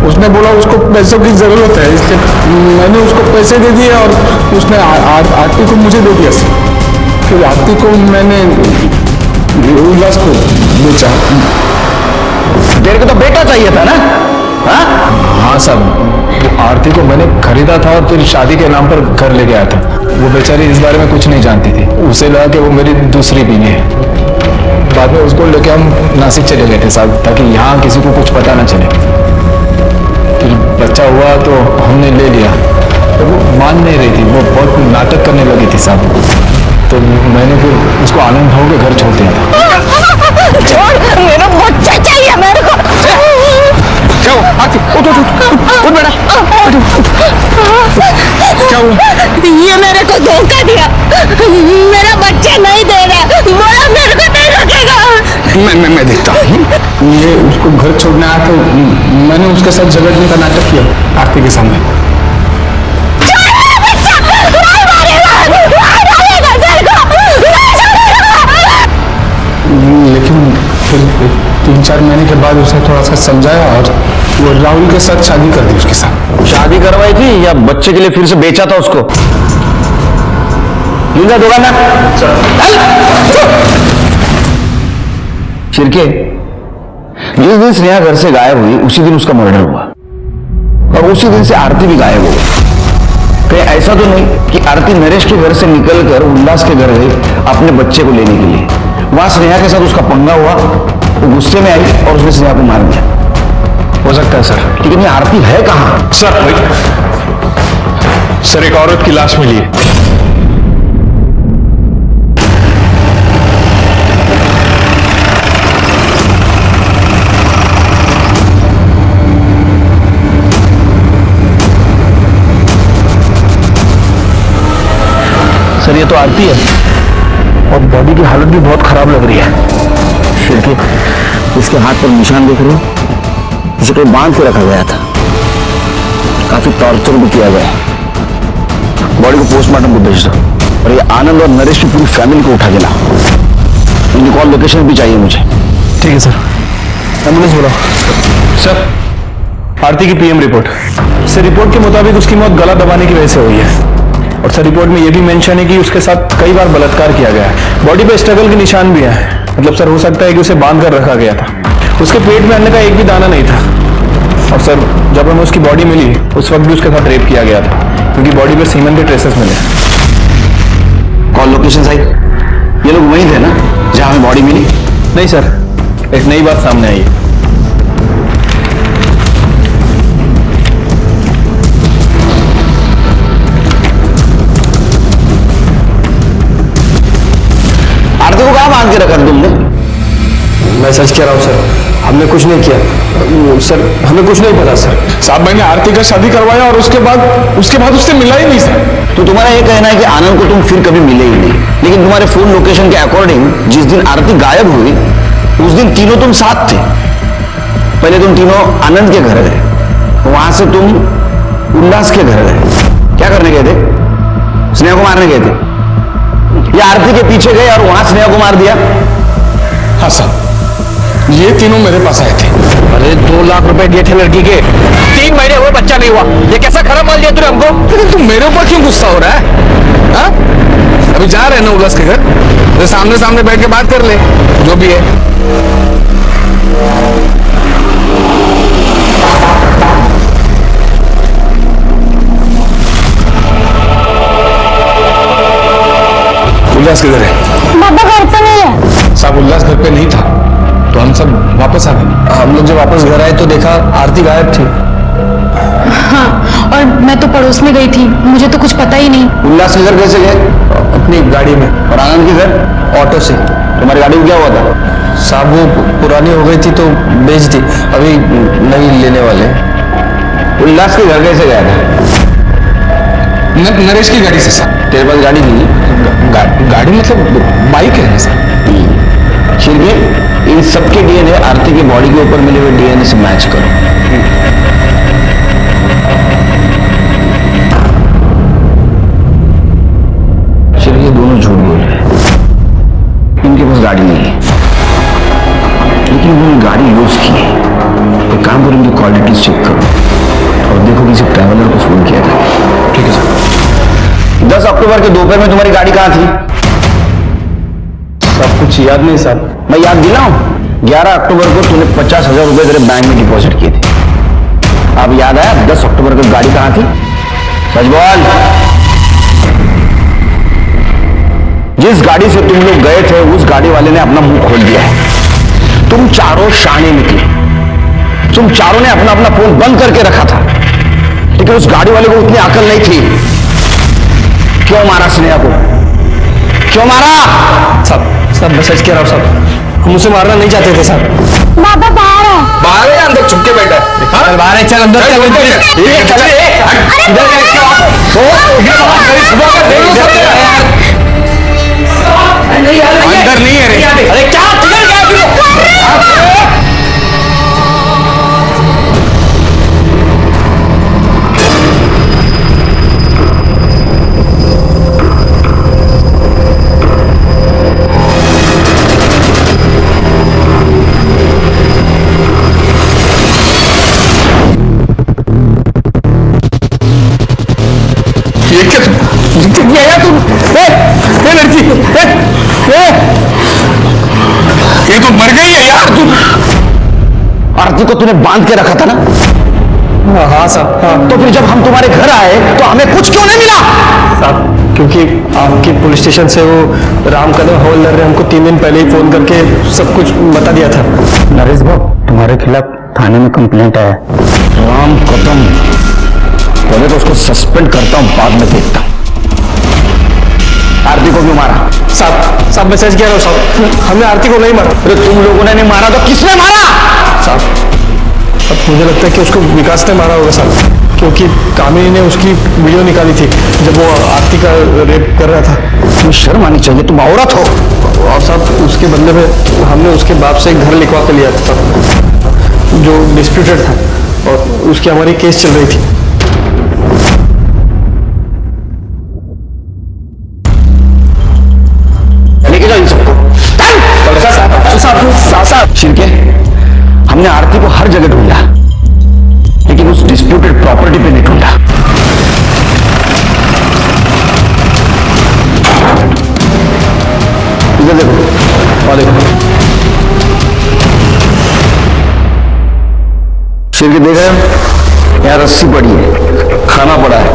उसने बोला उसको पैसों की जरूरत है, इसलिए मैंने उसको पैसे दे दिए और उसने आरती को मुझे दे दिया सर। फिर आरती को मैंने उल्लास को बेचा। तेरे को तो बेटा चाहिए था ना? हाँ साहब, आरती को मैंने खरीदा था और फिर शादी के नाम पर घर ले गया था। वो बेचारी इस बारे में कुछ नहीं जानती थी। उसे लगा कि वो मेरी दूसरी बीवी है। बाद में उसको लेके हम नासिक चले गए थे साहब, ताकि यहाँ किसी को कुछ पता ना चले। फिर बच्चा हुआ तो हमने ले लिया, तो वो मान नहीं रही थी, वो बहुत नाटक करने लगी थी साहब। तो मैंने फिर उसको आनंद भाव के घर छोड़ दिया था। छोड़, मेरा बच्चा चाहिए मेरे को। क्या हुआ? आरती, उठ बेटा। क्या हुआ? ये मेरे को धोखा दिया, मेरा बच्चा नहीं दे रहा, बोला मेरे को नहीं रखेगा। मैं देखता हूँ। ये उसको घर छोड़ने आया तो मैंने उसके साथ झगड़ने का नाटक किया आरती के सामने। लेकिन फिर 3-4 महीने के बाद उसने थोड़ा सा समझाया और वो राहुल के साथ शादी कर दी उसके साथ। शादी करवाई थी या बच्चे के लिए फिर से बेचा था उसको? लिंगा दोगा शिरके, जिस दिन स्नेहा घर से गायब हुई उसी दिन उसका मर्डर हुआ और उसी दिन से आरती भी गायब हो गई। कहीं ऐसा तो नहीं कि आरती नरेश के घर से निकलकर उल्लास के घर गई अपने बच्चे को लेने के लिए? वहां स्नेहा के साथ उसका पंगा हुआ, वो गुस्से में आई और उसने स्नेहा को मार दिया। हो सकता है सर। लेकिन ये आरती है कहां? सर एक औरत की लाश मिली है। सर ये तो आरती है और बॉडी की हालत भी बहुत खराब लग रही है। शिरके, इसके हाथ पर निशान देख रहे हो? इसे कोई बांध के रखा गया था, काफी टॉर्चर भी किया गया। बॉडी को पोस्टमार्टम को भेज दो और ये आनंद और नरेश की पूरी फैमिली को उठा के लाओ। इनकी कॉल लोकेशन भी चाहिए मुझे। ठीक है सर। एम्बुलेंस बुलाओ। सर, आरती की पीएम रिपोर्ट। सर रिपोर्ट के मुताबिक उसकी मौत गला दबाने की वजह से हुई है और सर रिपोर्ट में यह भी मेंशन है कि उसके साथ कई बार बलात्कार किया गया है। बॉडी पे स्ट्रगल के निशान भी है, मतलब सर हो सकता है कि उसे बांध कर रखा गया था। उसके पेट में अन्न का एक भी दाना नहीं था और सर जब हमें उसकी बॉडी मिली उस वक्त भी उसके साथ रेप किया गया था, क्योंकि बॉडी पे सीमेंट के ट्रेसेस मिले। कॉल लोकेशन सही? ये लोग वहीं थे ना जहां हमें बॉडी मिली? नहीं सर, एक नई बात सामने आई है। आरती को कहां बांध के रखा था तुमने? मैं सच कह रहा हूँ सर, हमने कुछ नहीं किया सर, हमें कुछ नहीं पता सर। साहब मैंने आरती का शादी करवाया और उसके बाद उससे मिला ही नहीं सर। तो तुम्हारा ये कहना है कि आनंद को तुम फिर कभी मिले ही नहीं, लेकिन तुम्हारे फोन लोकेशन के अकॉर्डिंग जिस दिन आरती गायब हुई उस दिन तीनों तुम साथ थे। पहले तुम तीनों आनंद के घर गए, वहां से तुम उल्लास के घर गए। क्या करने गए थे? स्नेहा को मारने गए थे या आरती के पीछे गए और वहां स्नेहा को मार दिया? हाँ साहब, ये तीनों मेरे पास आए थे। अरे 2 लाख रुपए दिए थे लड़की के, 3 महीने हुए बच्चा नहीं हुआ, ये कैसा खराब माल दिया तूने हमको? लेकिन तुम मेरे ऊपर क्यों गुस्सा हो रहा है? हाँ? अभी जा रहे हैं ना उल्लास के घर, तो सामने सामने बैठ के बात कर ले जो भी है। उल्लास किधर है? पापा घर पर नहीं है। साहब उल्लास घर पे नहीं था तो हम सब वापस आ गए। हम लोग जब वापस घर आए तो देखा आरती गायब थी। हाँ, और मैं तो पड़ोस में गई थी, मुझे तो कुछ पता ही नहीं। उल्लास के घर कैसे गए? अपनी गाड़ी में। और आनंद के घर? ऑटो से। तुम्हारी गाड़ी को क्या हुआ था? साहब वो पुरानी हो गई थी तो बेच दी, अभी नहीं लेने वाले। उल्लास के घर कैसे गया था? नरेश की गाड़ी से साहब। तेरे पास गाड़ी नहीं है? गाड़ी मतलब बाइक है ना सर। शिरके, इन सबके डीएनए आरती के बॉडी के ऊपर मिले हुए डीएनए से मैच करो। शिरके दोनों झूठ बोल रहे हैं, इनके पास गाड़ी नहीं है, लेकिन उन्होंने गाड़ी यूज की है। एक काम करो, इनकी क्वालिटीज चेक करो। 10 अक्टूबर के दोपहर में तुम्हारी गाड़ी कहां थी? सब कुछ याद नहीं साहब। मैं याद दिलाऊं, 11 अक्टूबर को तूने 50,000 रुपए तेरे बैंक में डिपॉजिट किए थे। अब याद आया 10 अक्टूबर को गाड़ी कहां थी? सच बोल। जिस गाड़ी से तुम लोग गए थे उस गाड़ी वाले ने अपना मुंह खोल दिया है। तुम चारों शाने निकले, तुम चारों ने अपना अपना फोन बंद करके रखा था, लेकिन उस गाड़ी वाले को उतनी अकल नहीं थी। क्यों मारा स्नेहा को? क्यों मारा? सब मैं सच कह रहा हूँ साहब, हम उसे मारना नहीं चाहते थे साहब। बाबा बाहर है। बाहर है, अंदर छुप के बैठा है। चल बाहर है, चल अंदर चल। अंदर नहीं है रे। अरे क्या किधर गया तू? ये तो मर गई है यार। तू आरती को तूने बांध के रखा था ना? हाँ साहब। हाँ तो फिर जब हम तुम्हारे घर आए तो हमें कुछ क्यों नहीं मिला? साहब, क्योंकि आपके पुलिस स्टेशन से वो राम कदम हवलदार ने हमको 3 दिन पहले ही फोन करके सब कुछ बता दिया था। नरेश बाबू, तुम्हारे खिलाफ थाने में कंप्लेंट है। राम कदम, पहले तो उसको सस्पेंड करता हूं, बाद में देखता हूं। आरती को क्यों मारा? साहब मैं सच कह रहा हूँ साहब, हमने आरती को नहीं मारा। अरे तुम लोगों ने नहीं मारा तो किसने मारा? साहब अब मुझे लगता है कि उसको विकास ने मारा होगा साहब, क्योंकि कामिनी ने उसकी वीडियो निकाली थी जब वो आरती का रेप कर रहा था। तुम्हें शर्म आनी चाहिए, तुम औरत हो। और साहब उसके बदले में हमने उसके बाप से एक घर लिखवा के लिया था जो डिस्प्यूटेड था, और उसकी हमारी केस चल रही थी। लेके जाओ इन सबको। साहब शिरके, हमने आरती को हर जगह ढूंढा, लेकिन उस डिस्प्यूटेड प्रॉपर्टी पे नहीं ढूंढा। इधर देखो और देखो। शिरके देख रहे हो, यहाँ रस्सी पड़ी है, खाना पड़ा है।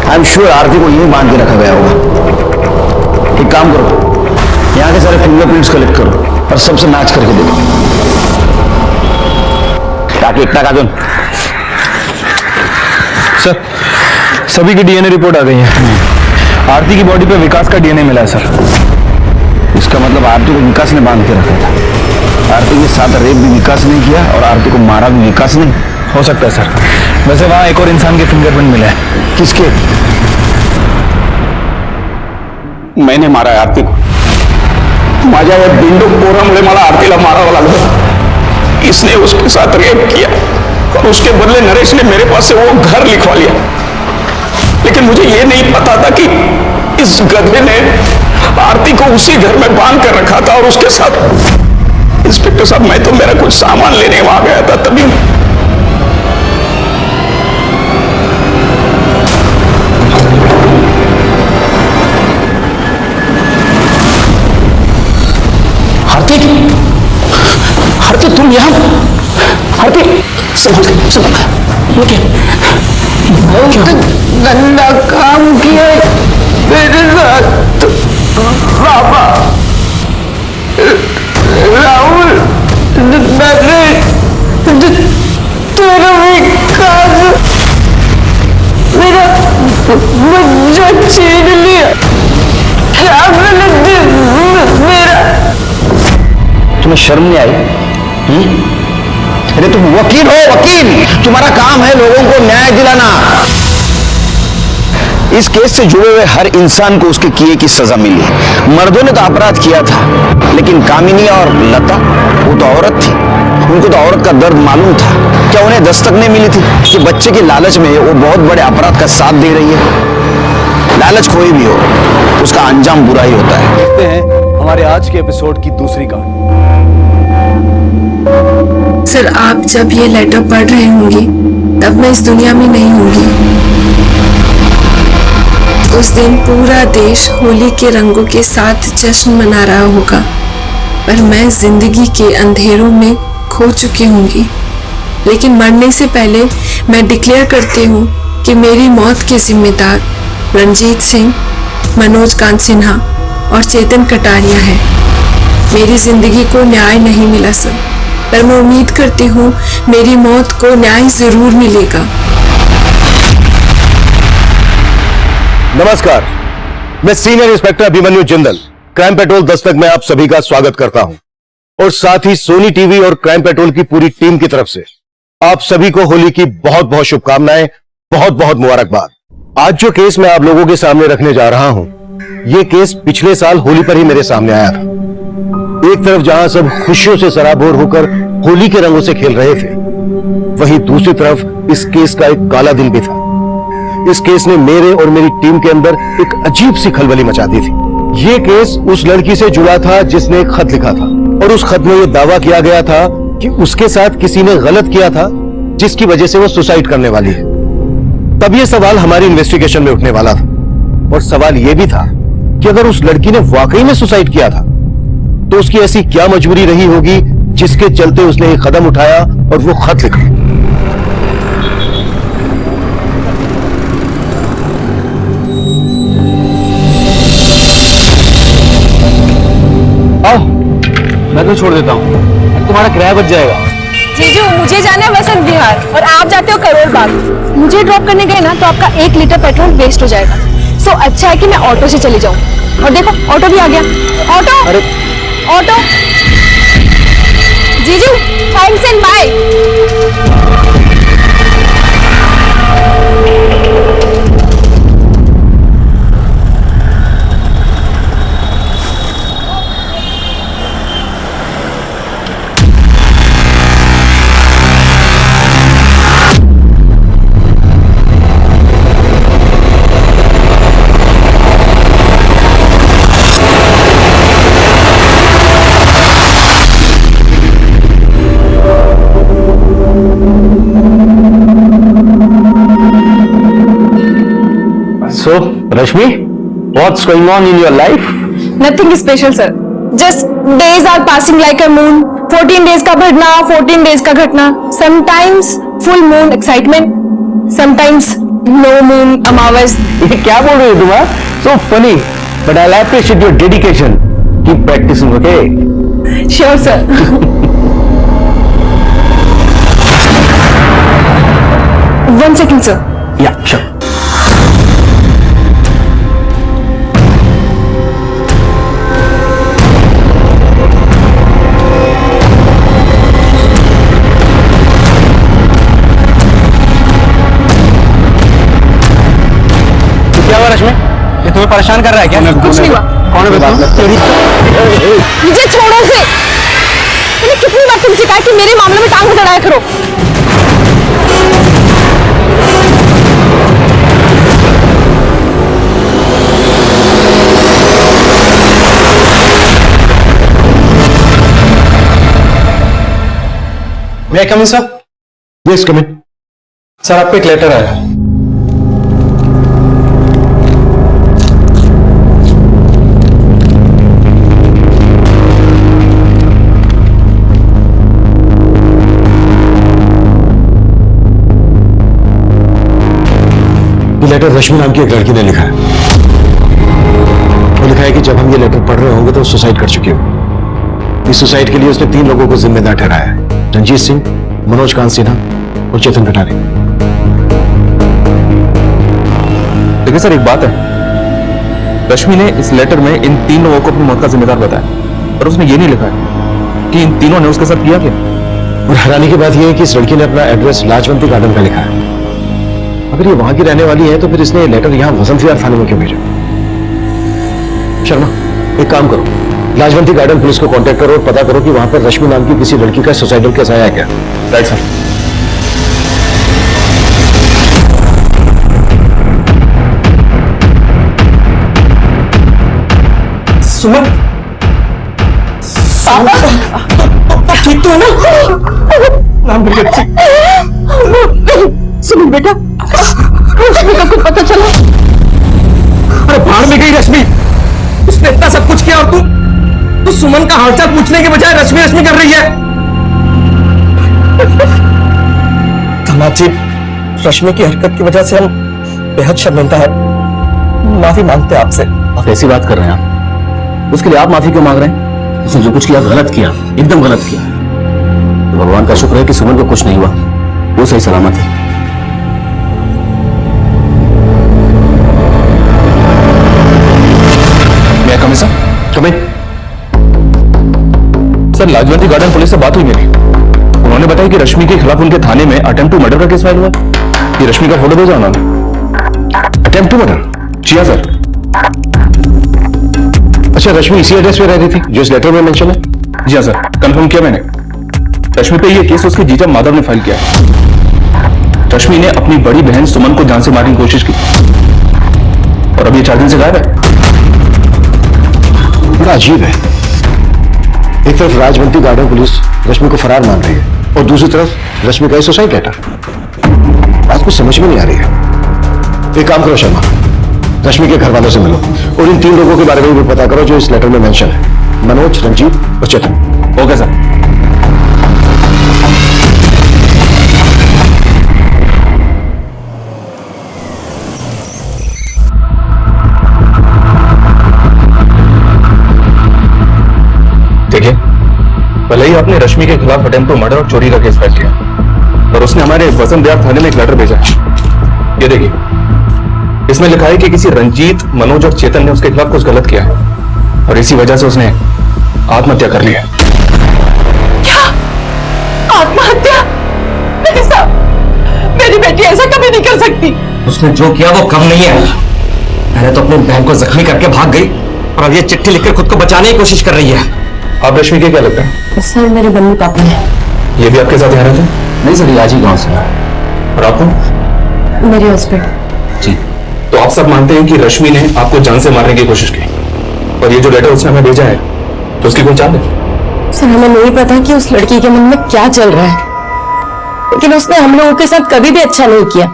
आई एम श्योर आरती को यहीं बांध के रखा गया होगा। एक काम करो, यहाँ के सारे फिंगरप्रिंट्स कलेक्ट करो और सबसे मैच करके देखो, ताकि इतना काजून। सर सभी की डीएनए रिपोर्ट आ गई है। आरती की बॉडी पे विकास का डीएनए मिला है सर। इसका मतलब आरती को विकास ने बांध के रखा था। आरती के साथ रेप भी विकास ने किया और आरती को मारा भी विकास ने। हो सकता है सर। वैसे वहां एक और इंसान के फिंगरप्रिंट मिले हैं। किसके? मैंने मारा है आरती को। माझ्या या बिंडू पोरामुळे मला आरतीला मारावं लागलं। इसने उसके साथ रेप किया और उसके बदले नरेश ने मेरे पास से वो घर लिखवा लिया। लेकिन मुझे ये नहीं पता था कि इस गधे ने आरती को उसी घर में बांध कर रखा था और उसके साथ। इंस्पेक्टर साहब, मैं तो मेरा कुछ सामान लेने वहां गया था, तभी आरती तुम यहाँ? आरती बहुत गंदा काम किया मेरे साथ बाबा। राहुल, तेरा विकास मेरा बच्चा छीन लिया। क्या गलत मेरा? तुम्हें शर्म नहीं आई? अरे तुम वकील हो, वकील। तुम्हारा काम है लोगों को न्याय दिलाना। इस केस से जुड़े हुए हर इंसान को उसके किए की सजा मिली। मर्दों ने तो अपराध किया था, लेकिन कामिनी और लता, वो तो औरत थी, उनको तो औरत का दर्द मालूम था। क्या उन्हें दस्तक नहीं मिली थी कि बच्चे के लालच में वो बहुत बड़े अपराध का साथ दे रही है? लालच कोई भी हो, उसका अंजाम बुरा ही होता है। देखते हैं हमारे आज के एपिसोड की दूसरी कहानी। सर, आप जब ये लेटर पढ़ रहे होंगे तब मैं इस दुनिया में नहीं होंगी। उस दिन पूरा देश होली के रंगों के साथ जश्न मना रहा होगा, पर मैं जिंदगी के अंधेरों में खो चुकी होंगी। लेकिन मरने से पहले मैं डिक्लेयर करती हूँ कि मेरी मौत के जिम्मेदार रंजीत सिंह, मनोज कांत सिन्हा और चेतन कटारिया है। मेरी जिंदगी को न्याय नहीं मिला सर, पर मैं उम्मीद करती हूँ मेरी मौत को न्याय जरूर मिलेगा। नमस्कार, मैं senior inspector Abhimanyu Jindal crime petrol Dastak में आप सभी का स्वागत करता हूं और साथ ही सोनी टीवी और क्राइम पेट्रोल की पूरी टीम की तरफ से आप सभी को होली की बहुत बहुत शुभकामनाएं, बहुत बहुत मुबारकबाद। आज जो केस मैं आप लोगों के सामने रखने जा रहा हूं, यह केस पिछले साल होली पर ही मेरे सामने आया था। एक तरफ जहां सब खुशियों से सराबोर होकर होली के रंगों से खेल रहे थे, वहीं दूसरी तरफ इस केस का एक काला दिन भी था। इस केस ने मेरे और मेरी टीम के अंदर एक अजीब सी खलबली मचा दी थी। यह केस उस लड़की से जुड़ा था जिसने एक खत लिखा था और उस खत में यह दावा किया गया था कि उसके साथ किसी ने गलत किया था, जिसकी वजह से वो सुसाइड करने वाली है। तब यह सवाल हमारी इन्वेस्टिगेशन में उठने वाला था और सवाल यह भी था कि अगर उस लड़की ने वाकई में सुसाइड किया था तो उसकी ऐसी क्या मजबूरी रही होगी जिसके चलते उसने एक कदम उठाया और वो खत लिखा। आओ, मैं तो छोड़ देता हूँ, तुम्हारा किराया बच जाएगा। जीजू, मुझे जाना है वसंत विहार और आप जाते हो करोड़ बाग। मुझे ड्रॉप करने गए ना तो आपका 1 लीटर पेट्रोल वेस्ट हो जाएगा। सो अच्छा है कि मैं ऑटो से चली जाऊं। और देखो, ऑटो भी आ गया। ऑटो, अरे ऑटो। जीजू, thanks and bye. So, Rashmi, what's going on in your life? Nothing special, sir. Just days are passing like a moon. 14 days का बढ़ना, 14 days का घटना. Sometimes full moon excitement, sometimes no moon अमावस. ये क्या बोल रही हो तुम? So funny, but I'll appreciate your dedication. Keep practicing, okay? Sure, sir. One second, sir. Yeah, sure. रश्मि, ये तुम्हें परेशान कर रहा है क्या? कुछ नहीं हुआ। कौन है बताओ? मुझे छोड़ो से। मैंने कितनी बार तुमसे कहा कि मेरे मामले में टांग अड़ाया करो। मैं कम इन सर? यस, कम इन। सर, आपको एक लेटर आया है। लेटर रश्मि नाम की एक लड़की ने लिखा है। वो लिखा है कि जब हम ये लेटर पढ़ रहे होंगे तो सुसाइड कर चुकी हो। इस सुसाइड के लिए उसने 3 लोगों को जिम्मेदार ठहराया है: रंजीत सिंह, मनोज कांत सिन्हा और चेतन कटारिया। देखिए सर, एक बात है, रश्मि ने इस लेटर में इन 3 लोगों को अपनी मौत का जिम्मेदार बताया, पर उसने ये नहीं लिखा है कि इन तीनों ने उसके साथ किया क्या। और हैरानी की बात यह है कि इस लड़की ने अपना एड्रेस लाजवंती गार्डन का लिखा है। अगर ये वहां की रहने वाली है तो फिर इसने लेटर यहां वसंत विहार थाने में क्यों भेजा? शर्मा, एक काम करो, लाजवंती गार्डन पुलिस को कांटेक्ट करो और पता करो कि वहां पर रश्मि नाम की किसी लड़की का सुसाइडल केस आया है क्या। Right sir. सुमन, ठीक तो है ना? नाम भी अच्छी। सुमन बेटा, बेटा को पता चला? भाड़ में गई रश्मि। उसने इतना सब कुछ किया और तू सुमन का हालचाल पूछने के बजाय रश्मि रश्मि कर रही है। दामाद जी, रश्मि की हरकत की वजह से हम बेहद शर्मिंदा है, माफी मांगते हैं आपसे। आप ऐसी बात कर रहे हैं आप? उसके लिए आप माफी क्यों मांग रहे हैं? उसने जो कुछ किया गलत किया, एकदम गलत किया। तो भगवान का शुक्र है कि सुमन को कुछ नहीं हुआ, वो सही सलामत है। मैं कमिश्नर कमिंग। सर, लाजवंती गार्डन पुलिस से बात हुई मेरी। उन्होंने बताया कि रश्मि के खिलाफ उनके थाने में अटेम्प्ट टू मर्डर का केस फाइल हुआ। ये रश्मि का फोटो भेजा उन्होंने। Attempt to murder? जी हाँ सर। अच्छा, रश्मि इसी एड्रेस पे रहती थी जो इस लेटर में मेंशन है? जी हाँ सर, कंफर्म किया मैंने। रश्मि पे ये केस उसके जीजा माधव ने फाइल किया है। रश्मि ने अपनी बड़ी बहन सुमन को जान से मारने की कोशिश की और अब ये 4 दिन से गायब है। बड़ा अजीब है। एक तरफ राजवंती गार्डन पुलिस रश्मि को फरार मान रही है और दूसरी तरफ रश्मि का सुसाइड लेटर। बात कुछ समझ में नहीं आ रही है। एक काम करो शर्मा, रश्मि के घर वालों से मिलो और इन 3 लोगों के बारे में भी पता करो जो इस लेटर में मेंशन है, मनोज, रंजीत और चेतन। Okay sir. देखिए, भले ही आपने रश्मि के खिलाफ अटेम्प्ट टू मर्डर और चोरी का केस फाइल किया, पर उसने हमारे वसंत विहार थाने में एक लेटर भेजा है। ये देखिए, इसमें लिखा है कि किसी रंजीत, मनोज और चेतन ने उसके खिलाफ कुछ गलत किया है और इसी वजह से उसने आत्महत्या कर ली है। क्या? आत्महत्या? नहीं साहब, मेरी बेटी ऐसा कभी नहीं कर सकती। उसने जो किया वो कम नहीं है। मैंने तो अपनी बहन को जख्मी करके भाग गई और अब ये चिट्ठी लिखकर खुद को बचाने की कोशिश कर रही है। आप रश्मि के क्या लगता है? सर, मेरे मम्मी पापा हैं। ये भी आपके साथ यहाँ रहते हैं? नहीं सर, ये आज ही गाँव से है। और आपको? मेरे हस्बैंड। जी। तो आप सब मानते हैं कि रश्मि ने आपको जान से मारने की कोशिश की और ये जो लेटर उसने हमें भेजा है तो उसकी कोई चाल है? सर, हमें नहीं पता कि उस लड़की के मन में क्या चल रहा है, लेकिन उसने हम लोगों के साथ कभी भी अच्छा नहीं किया।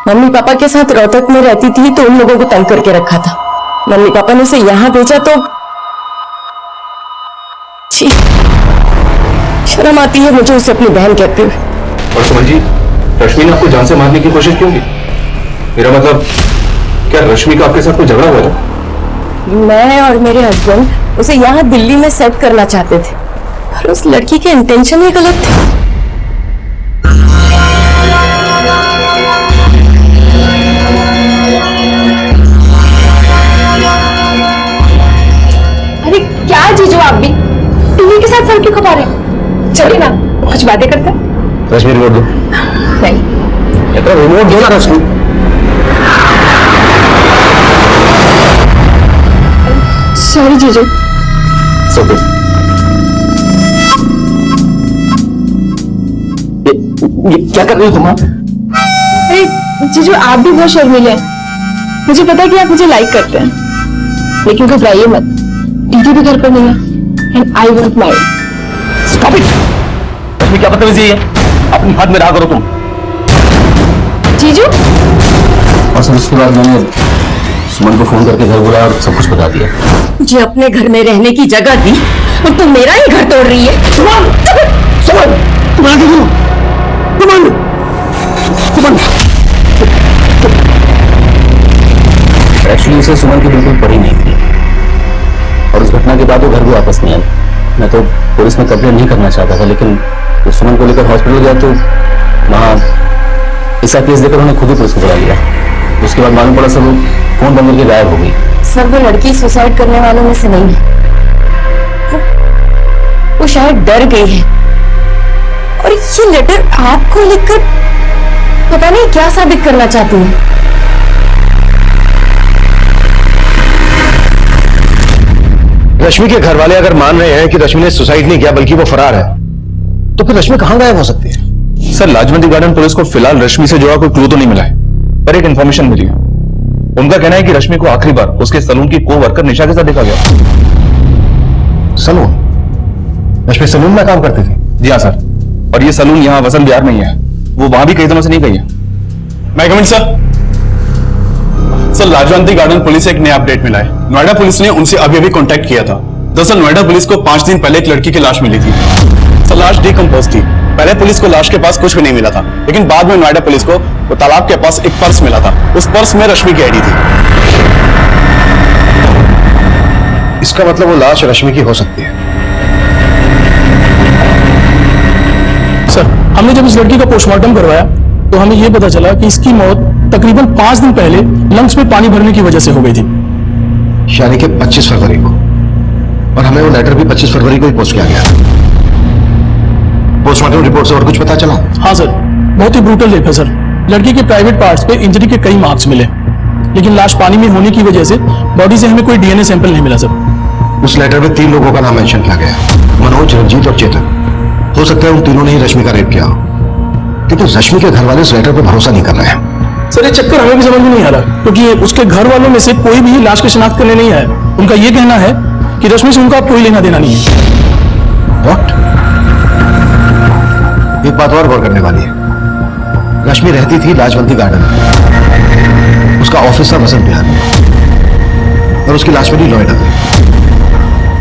मम्मी पापा के साथ रोहतक में रहती थी तो उन लोगों को तंग करके रखा था। मम्मी पापा ने उसे यहाँ भेजा तो छी, शर्म आती है मुझे उसे अपनी बहन कहते हुए। और सुमन जी, रश्मि ने आपको जान से मारने की कोशिश क्यों की? मेरा मतलब, क्या रश्मि का आपके साथ कोई झगड़ा हुआ था? मैं और मेरे हस्बैंड उसे यहाँ दिल्ली में सेट करना चाहते थे, पर उस लड़की के इंटेंशन ही गलत थे। अरे क्या जीजू, आप भी टीवी के साथ सर क्यों खपा रहे हैं? चलिए ना, कुछ बातें करते हैं। रश्मि रिमोट दो। नहीं, रिमोट दो ना रश्मि। सॉरी जीजू। ये क्या कर रही हो तुम? अरे जीजू, आप भी बहुत शर्मीले हैं। मुझे पता है कि आप मुझे लाइक करते हैं, लेकिन घबराइए मत, दीदी भी घर पर नहीं है and I won't mind. Stop it. Rashmi, क्या बदतमीजी है? अपनी हाथ में रहा करो तुम। जीजू, और सर, उसके बाद मैंने सुमन को फोन करके घर बुलाया और सब कुछ बता दिया। मुझे अपने घर में रहने की जगह दी और तुम मेरा ही घर तोड़ रही है। सुमन, सुमन, तुम आगे गिरो। सुमन, सुमन। एक्चुअली उसे सुमन की बिल्कुल पड़ी नहीं थी और उस घटना के बाद वो घर भी वापस नहीं आई। मैं तो पुलिस में कंप्लेंट नहीं करना चाहता था, लेकिन तो सुमन को लेकर हॉस्पिटल गया तो वहाँ इसका केस देकर उन्होंने खुद ही पुलिस को बुला लिया। उसके बाद मालूम पड़ा सब वो फोन बंद करके गायब हो गई। सर, वो लड़की सुसाइड करने वालों में से नहीं है। वो शायद डर गई है और ये लेटर आपको लिखकर पता नहीं क्या साबित करना चाहती है। रश्मि के घर वाले अगर मान रहे हैं कि रश्मि ने सुसाइड नहीं किया बल्कि वो फरार है, तो फिर रश्मि कहां गायब हो सकती है? सर, लाजवंती गार्डन पुलिस को फिलहाल रश्मि से जुड़ा कोई क्लू तो नहीं मिला है, पर एक इन्फॉर्मेशन मिली है। उनका कहना है कि रश्मि को आखिरी बार उसके सलून की को वर्कर निशा के साथ देखा गया। सलून? रश्मि सलून में काम करती थी? जी हाँ सर, और ये सलून यहाँ वसंत विहार में ही है। वो वहां भी कई दिनों से नहीं गई है। मैं कमिंग सर। दरअसल लाजवंती गार्डन पुलिस से एक नया अपडेट मिला है। नोएडा पुलिस ने उनसे अभी अभी कांटेक्ट किया था। दरअसल नोएडा पुलिस को 5 दिन पहले एक लड़की की लाश मिली थी। सर लाश डिकम्पोज थी। पहले पुलिस को लाश के पास कुछ भी नहीं मिला था, लेकिन बाद में नोएडा पुलिस को वो तालाब के पास एक पर्स मिला था। उस पर्स में रश्मि की आईडी थी। इसका मतलब वो लाश रश्मि की हो सकती है। सर हमने जब इस लड़की का पोस्टमार्टम करवाया तो हमें यह पता चला कि इसकी मौत तकरीबन 5 दिन पहले लंग्स में पानी भरने की वजह से हो गई थी। यानी कि 25 फरवरी को, और हमें वो लेटर भी 25 फरवरी को ही पोस्ट किया गया। पोस्टमार्टम रिपोर्ट से और कुछ पता चला? हाँ सर, बहुत ही ब्रूटल रेप है सर। लड़की के प्राइवेट पार्ट्स पे इंजरी के कई मार्क्स मिले, लेकिन लाश पानी में होने की वजह से बॉडी से हमें कोई डीएनए सैंपल नहीं मिला सर। उस लेटर में 3 लोगों का नाम मेंशन किया गया, मनोज, रंजीत और चेतन। हो सकता है उन तीनों ने ही रश्मि का रेप किया हो, लेकिन रश्मि के घर वाले इस लेटर पर भरोसा नहीं कर रहे हैं। सर ये चक्कर हमें भी समझ में नहीं आ रहा, क्योंकि उसके घर वालों में से कोई भी लाश की शिनाख्त करने नहीं आया। उनका ये कहना है कि रश्मि से उनका कोई लेना देना नहीं है। What? एक बात और गौर करने वाली है। रश्मि रहती थी लाजवंती गार्डन में, उसका ऑफिस था वसंत विहार में, और उसकी लाश मिली नोएडा में,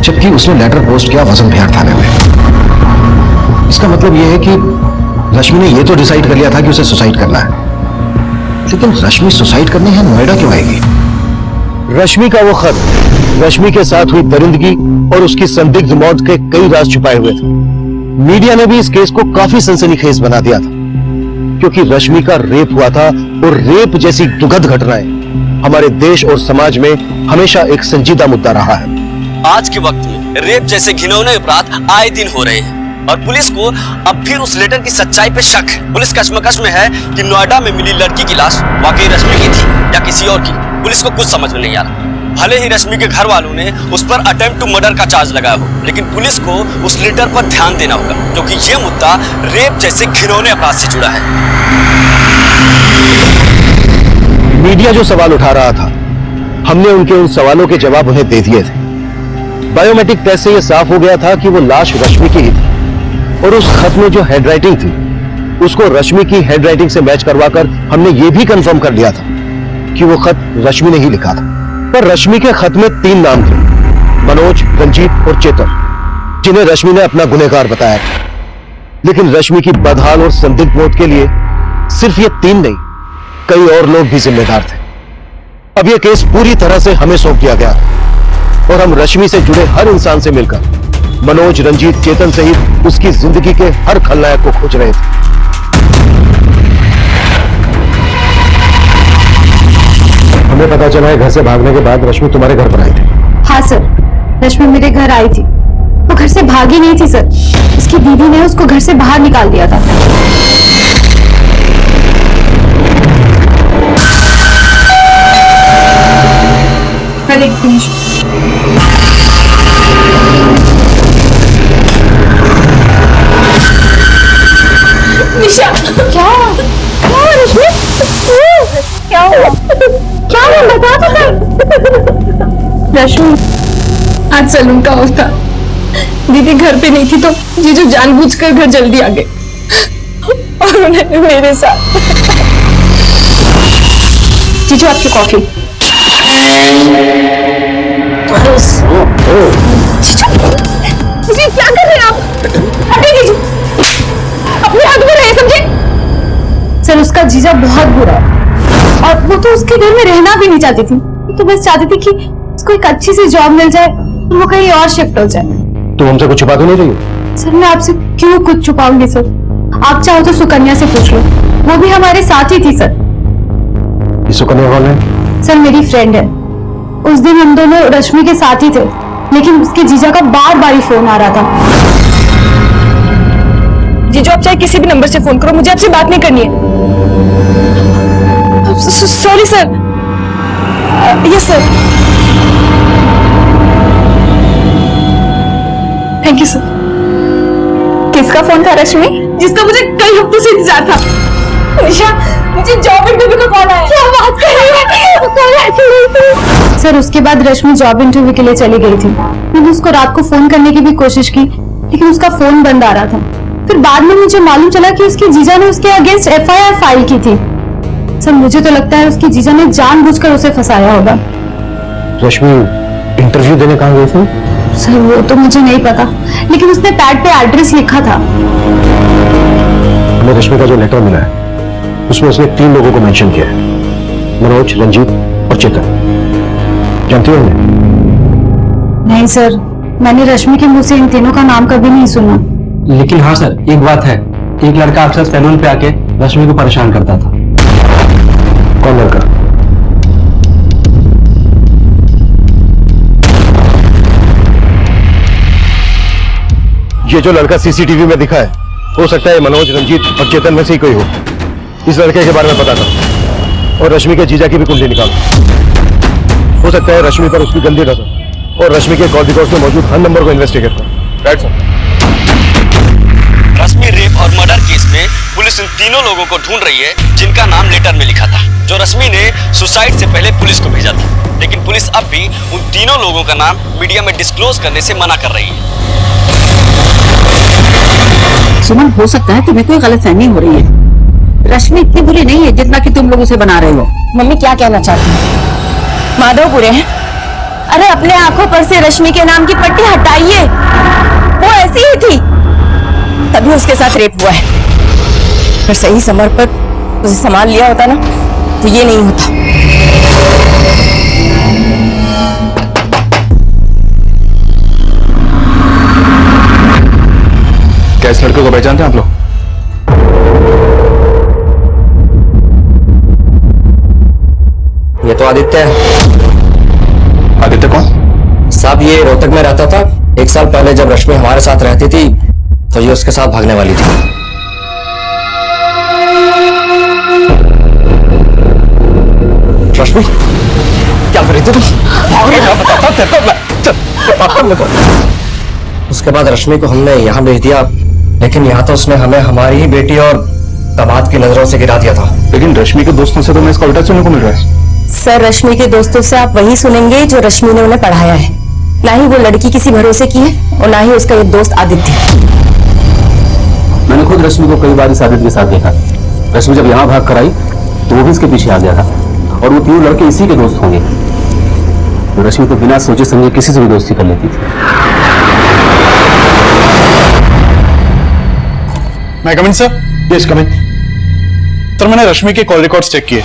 जबकि उसने लेटर पोस्ट किया वसंत विहार थाने में। इसका मतलब यह है कि रश्मि ने यह तो डिसाइड कर लिया था कि उसे सुसाइड करना है, लेकिन रश्मि सुसाइड करने यहाँ नोएडा क्यों आएगी? रश्मि का वो खत, रश्मि के साथ हुई दरिंदगी और उसकी संदिग्ध मौत के कई राज छुपाए हुए थे। मीडिया ने भी इस केस को काफी सनसनीखेज बना दिया था, क्योंकि रश्मि का रेप हुआ था, और रेप जैसी दुखद घटनाएं हमारे देश और समाज में हमेशा एक संजीदा मुद्दा रहा है। आज के वक्त में रेप जैसे घिनौने अपराध आए दिन हो रहे हैं, और पुलिस को अब फिर उस लेटर की सच्चाई पे शक है। पुलिस कश्मकश में है कि नोएडा में मिली लड़की की लाश वाकई रश्मि की थी या किसी और की। पुलिस को कुछ समझ में नहीं आ रहा। भले ही रश्मि के घर वालों ने उस पर अटेम्प्ट टू मर्डर का चार्ज लगाया हो, लेकिन पुलिस को उस लेटर पर ध्यान देना होगा, क्योंकि ये मुद्दा रेप जैसे घिनौने अपराध से जुड़ा है। मीडिया जो सवाल उठा रहा था, हमने उनके उन सवालों के जवाब उन्हें दे दिए थे। बायोमेट्रिक टेस्ट से यह साफ हो गया था कि वो लाश रश्मि की ही थी, और उस खत में जो हैंडराइटिंग थी उसको रश्मि की हैंडराइटिंग से मैच करवाकर हमने ये भी कंफर्म कर लिया था कि वो खत रश्मि ने ही लिखा था। पर रश्मि के खत में 3 नाम थे, मनोज, रंजीत और चेतन, जिन्हें रश्मि ने अपना गुनहगार बताया था। लेकिन रश्मि की बदहाल और संदिग्ध मौत के लिए सिर्फ ये 3 नहीं, कई और लोग भी जिम्मेदार थे। अब यह केस पूरी तरह से हमें सौंप दिया गया, और हम रश्मि से जुड़े हर इंसान से मिलकर मनोज, रंजीत, चेतन सहित उसकी जिंदगी के हर खलनायक को खोज रहे थे। हमें पता चला है घर से भागने के बाद रश्मि तुम्हारे घर पर आई थी। हाँ सर, रश्मि मेरे घर आई थी। वो घर से भागी नहीं थी सर, उसकी दीदी ने उसको घर से बाहर निकाल दिया था। निशा क्या क्या रश्मि, क्या हुआ? क्या हुआ बता तो सर। रश्मि आज सलून का ऑफ था, दीदी घर पे नहीं थी तो जीजू जानबूझकर घर जल्दी आ गए और उन्होंने मेरे साथ। जीजू आपकी कॉफी। जीजू क्या कर रहे हैं आप? हटे जीजू, अपने हाथ में रहे, समझे? सर उसका जीजा बहुत बुरा है, और वो तो उसके घर में रहना भी नहीं चाहती थी। वो तो बस चाहती थी कि उसको एक अच्छी सी जॉब मिल जाए और वो कहीं और शिफ्ट हो जाए। तुम हमसे कुछ छुपा तो नहीं रही हो? सर मैं आपसे क्यों कुछ छुपाऊंगी सर? आप चाहो तो सुकन्या से पूछ लो, वो भी हमारे साथ ही थी सर। ये सुकन्या कौन है? सर मेरी फ्रेंड है। उस दिन हम दोनों रश्मि के साथ ही थे, लेकिन उसके जीजा का बार बार ही फोन आ रहा था। जीजू आप चाहे किसी भी नंबर से फोन करो, मुझे आपसे बात नहीं करनी है। Sorry sir. Yes sir. Thank you sir. किसका फोन था रश्मि? जिसका मुझे कई हफ्तों से इंतजार था। निशा, मुझे जॉब इंटरव्यू का कॉल आया। क्या बात कर रही है? सर उसके बाद रश्मि जॉब इंटरव्यू के लिए चली गई थी। मैंने उसको रात को फोन करने की भी कोशिश की, लेकिन उसका फोन बंद आ रहा था। फिर बाद में मुझे मालूम चला कि उसके जीजा ने उसके अगेंस्ट FIR फाइल की थी। सर मुझे तो लगता है उसकी जीजा ने जानबूझकर उसे फंसाया होगा। रश्मि इंटरव्यू देने कहाँ गई थी? सर वो तो मुझे नहीं पता, लेकिन उसने पैड पे एड्रेस लिखा था। हमें रश्मि का जो लेटर मिला है उसमें उसने 3 लोगों को मेंशन किया है, मनोज, रंजीत और चेतन। जानती हो उन्हें? नहीं सर, मैंने रश्मि के मुंह से इन तीनों का नाम कभी नहीं सुना। लेकिन हाँ सर, एक बात है, एक लड़का अक्सर सैलून पे आके रश्मि को परेशान करता था। कौन लड़का? ये जो लड़का सीसीटीवी में दिखा है, हो सकता है मनोज, रंजीत और चेतन में से ही कोई हो। इस लड़के के बारे में पता करो और रश्मि के जीजा की भी कुंडली निकालो। हो सकता है रश्मि पर उसकी गंदी नजर और रश्मि के कॉल रिकॉर्ड्स में मौजूद हर नंबर को इन्वेस्टिगेट करो। Right sir. रश्मि रेप और मर्डर केस में पुलिस इन तीनों लोगों को ढूंढ रही है जिनका नाम लेटर में लिखा था, जो रश्मि ने सुसाइड से पहले पुलिस को भेजा था। लेकिन पुलिस अब भी उन तीनों लोगों का नाम मीडिया में डिस्क्लोज करने से मना कर रही है। सुमन, हो सकता है तुम्हें कोई गलतफहमी हो रही है। रश्मि इतनी बुरी नहीं है जितना कि तुम लोग उसे बना रहे हो। मम्मी क्या कहना चाहती है? माधव बुरे हैं? अरे अपने आंखों पर से रश्मि के नाम की पट्टी हटाइए। वो ऐसी ही थी, तभी उसके साथ रेप हुआ है। अगर सही समय पर उसे संभाल लिया होता ना तो ये नहीं होता। क्या इस लड़के को पहचानते हैं आप लोग? ये तो आदित्य है। आदित्य कौन? साहब ये रोहतक में रहता था। 1 साल पहले जब रश्मि हमारे साथ रहती थी तो ये उसके साथ भागने वाली थी। रश्मि क्या कर रही थी तुम? उसके बाद रश्मि को हमने यहाँ भेज दिया, लेकिन यहाँ तो उसने हमें हमारी ही बेटी और दामाद की नजरों से गिरा दिया था। लेकिन रश्मि के दोस्तों से तो मैं इसका उल्टा सुनने को मिल रहा है। सर, रश्मि के दोस्तों से आप वही सुनेंगे जो रश्मि ने उन्हें पढ़ाया है। ना ही वो लड़की किसी भरोसे की है और ना ही उसका एक दोस्त आदित्य। मैंने खुद रश्मि को कई बार इस आदित्य के साथ देखा। रश्मि जब यहाँ भाग कर आई तो वो भी इसके पीछे आ गया था और वो 3 लड़के इसी के दोस्त होंगे। तो रश्मि तो बिना सोचे समझे किसी से भी दोस्ती कर लेती थी। मैं coming sir? Yes coming. Sir मैंने रश्मि के कॉल रिकॉर्ड्स चेक किए।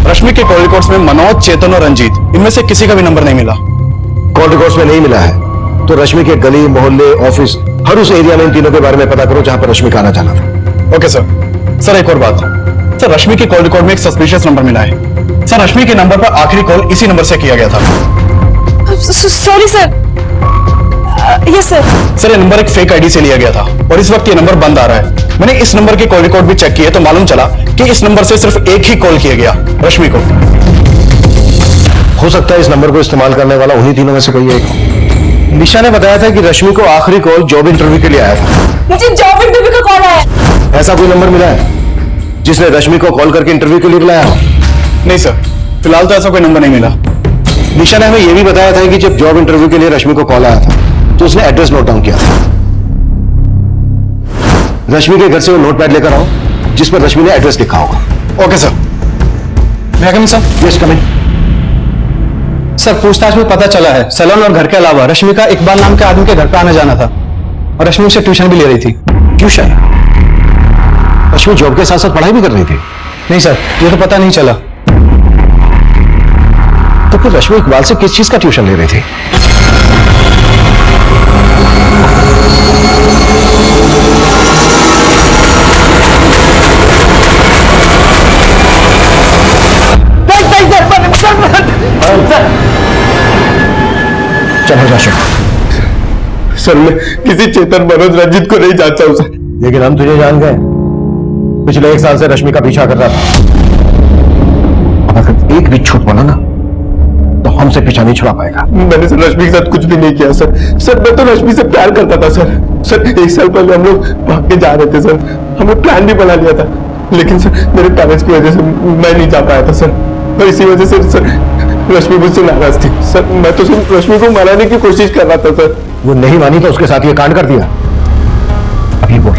रश्मि के कॉल रिकॉर्ड्स में मनोज, चेतन और रंजीत, इनमें से किसी का भी नंबर नहीं मिला। कॉल रिकॉर्ड्स में नहीं मिला है तो रश्मि के गली, मोहल्ले, ऑफिस, हर उस एरिया में इन तीनों के बारे में पता करो जहां पर रश्मि का आना जाना था। Okay sir. सर एक और बात, सर रश्मि के कॉल रिकॉर्ड में एक सस्पिशियस नंबर मिला है। सर रश्मि के नंबर पर आखिरी कॉल इसी नंबर से किया गया था। Sorry sir. Yes sir. Sir ये नंबर एक फेक आईडी से लिया गया था और इस वक्त ये नंबर बंद आ रहा है। मैंने इस नंबर के कॉल रिकॉर्ड भी चेक किए तो मालूम चला कि इस नंबर से सिर्फ एक ही कॉल किया गया, रश्मि को। हो सकता है इस नंबर को इस्तेमाल करने वाला उन्हीं तीनों में से कोई एक। निशा ने बताया था कि रश्मि को आखिरी कॉल जॉब इंटरव्यू के लिए आया था। मुझे जॉब इंटरव्यू का कॉल आया। ऐसा कोई नंबर मिला है जिसने रश्मि को कॉल करके इंटरव्यू के लिए बुलाया हो? नहीं सर, फिलहाल तो ऐसा कोई नंबर नहीं मिला। निशा ने हमें यह भी बताया था कि जब जॉब इंटरव्यू के लिए रश्मि को कॉल आया था तो उसने एड्रेस नोट डाउन किया था। रश्मि के घर से वो नोटपैड लेकर आओ जिस पर रश्मि ने एड्रेस लिखा होगा। Okay sir. मैं coming sir? Yes coming. Sir पूछताछ में पता चला है सैलून और घर के अलावा रश्मि का इकबाल नाम के आदमी के घर पर आना जाना था और रश्मि उसे ट्यूशन भी ले रही थी। ट्यूशन? रश्मि जॉब के साथ साथ पढ़ाई भी कर रही थी? नहीं सर, ये तो पता नहीं चला। तो फिर रश्मि इकबाल से किस चीज का ट्यूशन ले रही थी? चलो जा सर मैं किसी चेतन, मनोज, रंजीत को नहीं जानता हूं सर। लेकिन हम तुझे जान गए। पिछले 1 साल से रश्मि का पीछा कर रहा था। अब अगर एक भी छूट बना ना तो हमसे पीछा नहीं छुड़ा पाएगा। मैंने सर रश्मि के साथ कुछ भी नहीं किया सर। सर मैं तो रश्मि से प्यार करता था सर। सर 1 साल पहले हम लोग भाग के जा रहे थे सर। हमने प्लान भी बना लिया था, लेकिन सर मेरे पेरेंट्स की वजह से मैं नहीं जा पाया था सर। और इसी वजह से सर रश्मि मुझसे नाराज थी सर। मैं तो सिर्फ रश्मि को मनाने की कोशिश कर रहा था सर। वो नहीं मानी तो उसके साथ ये कांड कर दिया। अभी बोल,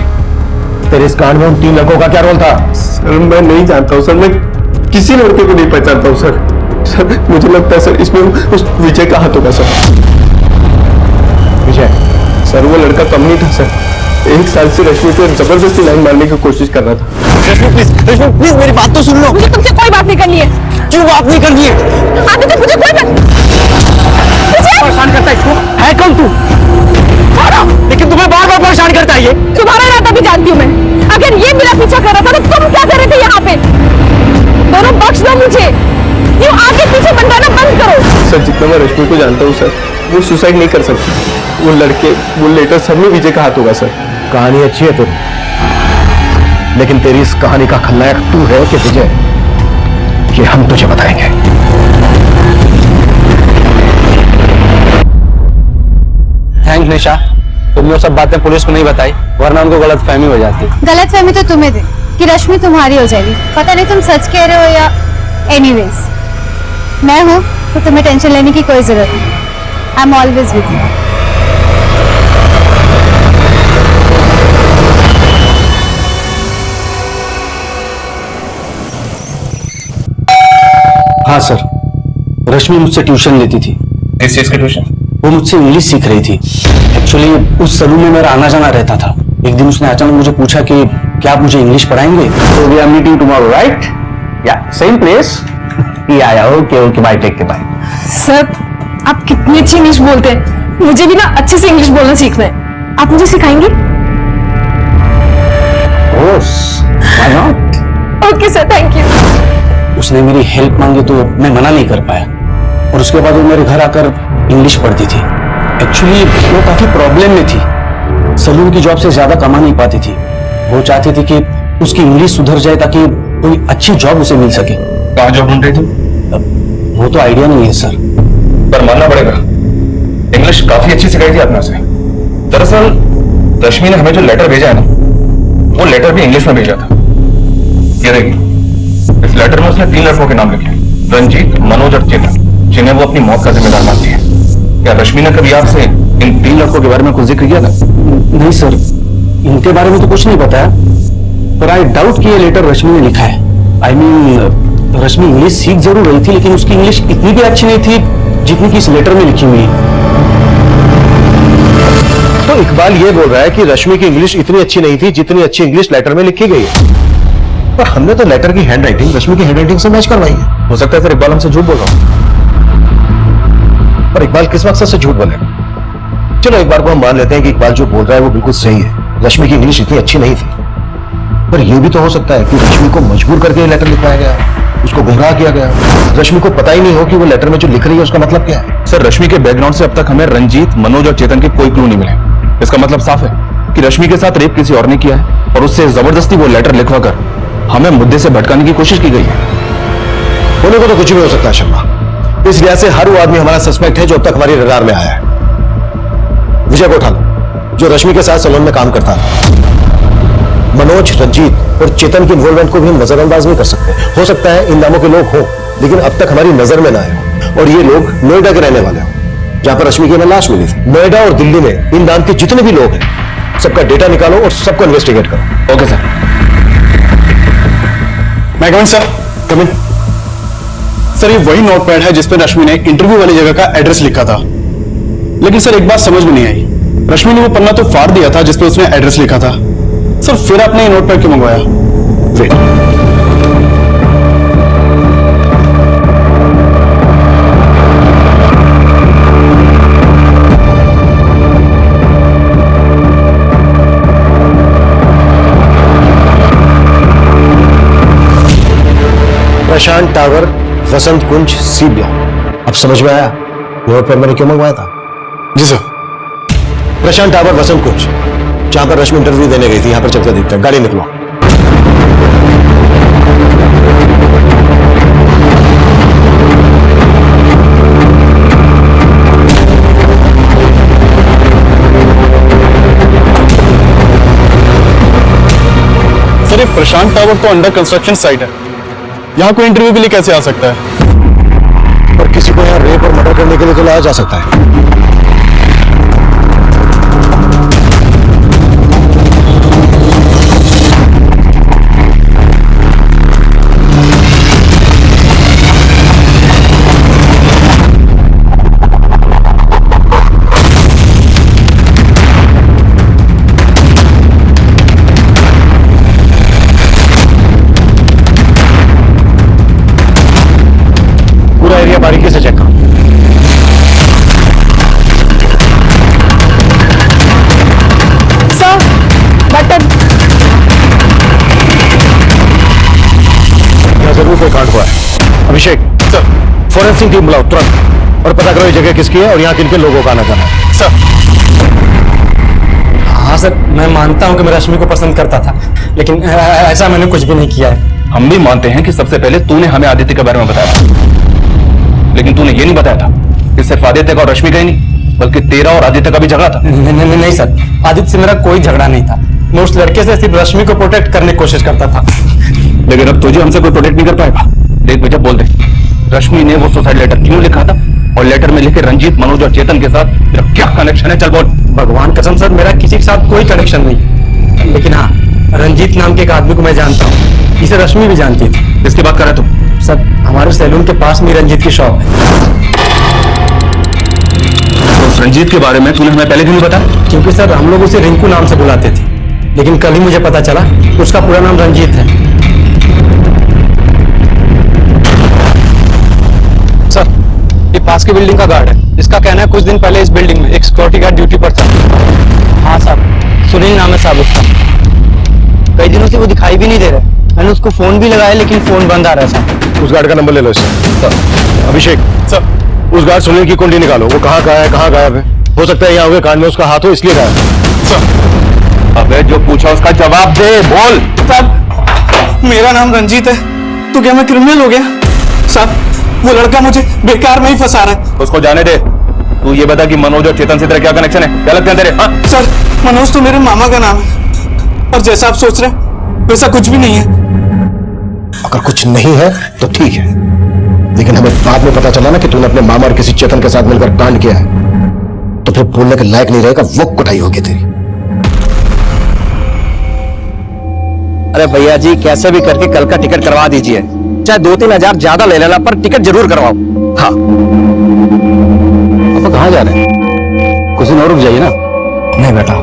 तेरे इस कांड में उन 3 लड़कों का क्या रोल था? सर मैं नहीं जानता हूँ सर। मैं किसी लड़के को नहीं पहचानता हूँ सर। सर मुझे लगता है सर इसमें उस विजय का हाथ होगा सर। विजय सर वो लड़का कम नहीं था सर, 1 साल से रश्मि को जबरदस्ती लाइन मारने की कोशिश कर रहा था। रश्मि प्लीज मेरी बात तो सुन लो। मुझे तुमसे कोई बात नहीं करनी है। क्यों बात नहीं करनी है? आदित्य मुझे कोई बात परेशान करता है इसको, है कौन तू? लेकिन तुम्हें बार बार परेशान करता है ये। तुम्हारा इरादा भी जानती हूँ मैं। अगर ये मेरा पीछा कर रहा था तो तुम क्या कर रहे थे यहाँ पे? दोनों बख्श दो मुझे, यूँ आगे पीछे बनवाना बंद करो। सर जितना मैं रश्मि को जानता हूँ सर, वो सुसाइड नहीं कर सकती। वो लड़के, वो लेटर सब में विजय का हाथ होगा सर। कहानी अच्छी है तेरी, लेकिन तेरी इस कहानी का खलनायक तू है कि विजय, ये हम तुझे बताएंगे। थैंक निशा, तुमने सब बातें पुलिस को नहीं बताई, वरना उनको गलतफहमी हो जाती। गलतफहमी तो तुम्हें थी कि रश्मि तुम्हारी हो जाएगी। पता नहीं तुम सच कह रहे हो या एनीवेज, मैं हूं तो तुम्हें टेंशन लेने की कोई जरूरत नहीं। I am always with you. हाँ सर, रश्मि मुझसे ट्यूशन लेती थी। इस चीज की ट्यूशन? वो मुझसे इंग्लिश सीख रही थी। एक्चुअली उस सलून में मेरा आना जाना रहता था। एक दिन उसने अचानक मुझे पूछा कि क्या आप मुझे इंग्लिश पढ़ाएंगे? So we are meeting tomorrow, right? Yeah, same place. Yeah, okay, bye, take care, bye. Sir आप कितनी अच्छी इंग्लिश बोलते हैं, मुझे भी ना अच्छे से इंग्लिश बोलना सीखना है। आप मुझे सिखाएंगे? Why not? Okay sir, thank you. उसने मेरी हेल्प मांगी तो मैं मना नहीं कर पाया, और उसके बाद वो मेरे घर आकर इंग्लिश पढ़ती थी। एक्चुअली वो काफी प्रॉब्लम में थी, सलून की जॉब से ज्यादा कमा नहीं पाती थी। वो चाहती थी कि उसकी इंग्लिश सुधर जाए ताकि कोई अच्छी जॉब उसे मिल सके। कहाँ जॉब ढूंढ रही थी? वो तो आइडिया नहीं है सर। पर मानना पड़ेगा, इंग्लिश काफी अच्छी सिखाई थी आपने उसे। दरअसल रश्मि ने हमें जो लेटर भेजा है ना, वो लेटर भी इंग्लिश में भेजा था। ये देखिए, इस लेटर में उसने 3 लड़कों के नाम लिखे, रंजीत, मनोज और चेतन, जिन्हें वो अपनी मौत का जिम्मेदार मानती है। क्या रश्मि ने कभी आपसे इन 3 लड़कों के बारे में कुछ जिक्र किया था? नहीं सर, इनके बारे में तो कुछ नहीं बताया, पर आई डाउट कि ये लेटर रश्मि ने लिखा है। आई मीन रश्मि इंग्लिश सीख जरूर रही थी, लेकिन उसकी इंग्लिश इतनी भी अच्छी नहीं थी जितनी कि इस लेटर में लिखी हुई है। तो इकबाल ये बोल रहा है कि रश्मि की इंग्लिश इतनी अच्छी नहीं थी जितनी अच्छी इंग्लिश लेटर में लिखी गई है। पर हमने तो लेटर की हैंडराइटिंग रश्मि की हैंडराइटिंग से मैच करवाई है। हो सकता है सर इकबाल हमसे झूठ बोल रहा हूँ। पर इकबाल किस मकसद से झूठ बोलेगा? चलो एक बार को हम मान लेते हैं कि इकबाल जो बोल रहा है वो बिल्कुल सही है, रश्मि की इंग्लिश इतनी अच्छी नहीं थी। पर यह भी तो हो सकता है कि रश्मि को मजबूर करके लेटर लिखवाया गया, उसको गुमराह किया गया। रश्मि को पता ही नहीं हो कि वो लेटर में जो लिख रही है उसका मतलब क्या है। सर रश्मि के बैकग्राउंड से अब तक हमें रंजीत, मनोज और चेतन के कोई क्लू नहीं मिले। इसका मतलब साफ है कि रश्मि के साथ रेप किसी और ने किया है और उससे जबरदस्ती वो लेटर लिखवाकर हमें मुद्दे से भटकाने की कोशिश की गई है। होने को तो कुछ भी हो सकता है शर्मा। इस लिहाज से हर वो आदमी हमारा सस्पेक्ट है जो अब तक हमारी रडार में आया है। विजय को उठा लो, जो रश्मि के साथ सलून में काम करता था। मनोज, रंजीत और चेतन की इन्वॉल्वमेंट को भी हम नजरअंदाज नहीं कर सकते। हो सकता है इन नामों के लोग हो, लेकिन अब तक हमारी नजर में ना आए हो, और ये लोग नोएडा के रहने वाले हो, जहां पर रश्मि की हमें लाश मिली थी। नोएडा और दिल्ली में इन नाम के जितने भी लोग हैं, सबका डेटा निकालो और सबको इन्वेस्टिगेट करो। Okay sir. मैं कमिंग सर? कमिंग। सर ये वही नोटपैड है जिसपे रश्मि ने इंटरव्यू वाली जगह का एड्रेस लिखा था, लेकिन सर एक बात समझ में नहीं आई। रश्मि ने वो पन्ना तो फाड़ दिया था जिसपे उसने एड्रेस लिखा था, सर फिर आपने ये नोटपैड क्यों मंगवाया? प्रशांत टावर, वसंत कुंज, सी ब्लॉक। अब समझ में आया नोट पर मैंने क्यों मंगवाया था? जी सर। प्रशांत टावर, वसंत कुंज, जहां पर रश्मि इंटरव्यू देने गई थी। यहां पर चलकर देखते हैं। गाड़ी निकलो। सर ये प्रशांत टावर तो अंडर कंस्ट्रक्शन साइट है, यहाँ कोई इंटरव्यू के लिए कैसे आ सकता है? और किसी को यहाँ रेप और मर्डर करने के लिए तो लाया जा सकता है। अभिषेक सर, फॉरेंसिक टीम बुलाओ तुरंत और पता करो ये जगह किसकी है और यहाँ किन किन लोगों का आना जाना है। सर। हाँ सर, मैं मानता हूँ कि मैं रश्मि को पसंद करता था, लेकिन ऐसा मैंने कुछ भी नहीं किया है। हम भी मानते हैं कि सबसे पहले तूने हमें आदित्य के बारे में बताया, लेकिन तूने ये नहीं बताया था कि सिर्फ आदित्य का और रश्मि का ही नहीं, बल्कि तेरा और आदित्य का भी झगड़ा था। नहीं सर, आदित्य से मेरा कोई झगड़ा नहीं था। मैं उस लड़के से सिर्फ रश्मि को प्रोटेक्ट करने की कोशिश करता था। लेकिन अब तुझे हमसे कोई प्रोटेक्ट नहीं कर पाएगा। देख बेटा, बोल दे, रश्मि ने वो सुसाइड लेटर क्यों लिखा था और लेटर में लिखे रंजीत, मनोज और चेतन के साथ तेरा क्या कनेक्शन है? चल बोल। भगवान कसम सर, मेरा किसी के साथ कोई कनेक्शन नहीं, लेकिन हाँ, रंजीत नाम के एक आदमी को मैं जानता हूँ, इसे रश्मि भी जानती थी। किसकी बात कर रहे तुम? सर, हमारे सैलून के पास में रंजीत की शॉप है। उस रंजीत के बारे में तूने हमें पहले क्यों नहीं बताया? क्योंकि सर हम लोग उसे रिंकू नाम से बुलाते थे, लेकिन कल ही मुझे पता चला उसका पूरा नाम रंजीत है। सर, ये पास की बिल्डिंग का गार्ड है। इसका कहना है कुछ दिन पहले इस बिल्डिंग में एक सिक्योरिटी गार्ड ड्यूटी पर था। हाँ साहब, सुनील नाम है साहब उसका। कई दिनों से वो दिखाई भी नहीं दे रहा। मैंने उसको फोन भी लगाया, लेकिन फोन बंद आ रहा है साहब। उस गार्ड का नंबर ले लो इससे। अभिषेक सर, उस गार्ड सुनील की कुंडली निकालो। वो कहाँ का है, कहाँ गायब है? हो सकता है यहाँ हुए कांड में उसका हाथ हो, इसलिए गायब है। सर, अबे जो पूछा उसका जवाब दे, बोल। साहब, मेरा नाम रंजीत है, तो क्या मैं क्रिमिनल हो गया? साहब, वो लड़का मुझे बेकार में ही फंसा रहा है। उसको जाने दे। तू ये बता कि मनोज और चेतन से तेरा क्या कनेक्शन है? क्या लगते हैं तेरे? हाँ? सर, मनोज तो मेरे मामा का नाम है, और जैसा आप सोच रहे हैं वैसा कुछ भी नहीं है। अगर कुछ नहीं है तो ठीक है, लेकिन हमें बाद में पता चला ना कि तूने अपने मामा और किसी चेतन के साथ मिलकर कांड किया है, तो फिर बोलने के लायक नहीं रहेगा। वो कुटाई होगी तेरी। अरे भैया जी, कैसे भी करके कल का टिकट करवा दीजिए, चाहे 2-3 हजार ज्यादा ले लेना, पर टिकट जरूर करवाओ। हाँ, पापा कहाँ जा रहे हैं? कुछ दिन और रुक जाइए ना। नहीं बेटा,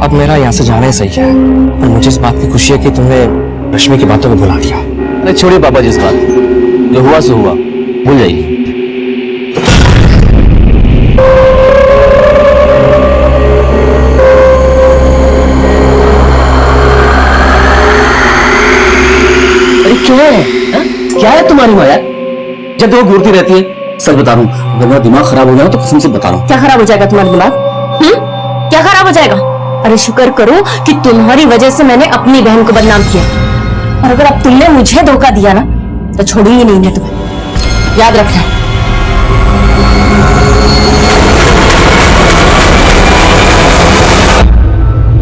अब मेरा यहाँ से जाना ही सही है, पर मुझे इस बात की खुशी है कि तुमने रश्मि की बातों को भुला दिया। अरे छोड़िए पापा जी इस बात, जो हुआ सो हुआ, भूल जाइए। अरे क्यों है? क्या है तुम्हारी माँ यार? जब वो घूरती रहती है। सच बता रहा हूँ, अगर मेरा दिमाग खराब हो गया तो कसम से बता रहा हूँ। क्या खराब हो जाएगा तुम्हारा दिमाग? क्या खराब हो जाएगा? अरे शुक्र करो कि तुम्हारी वजह से मैंने अपनी बहन को बदनाम किया, और अगर अब तुमने मुझे धोखा दिया ना तो छोड़ूंगी नहीं मैं तुम्हें, याद रखना।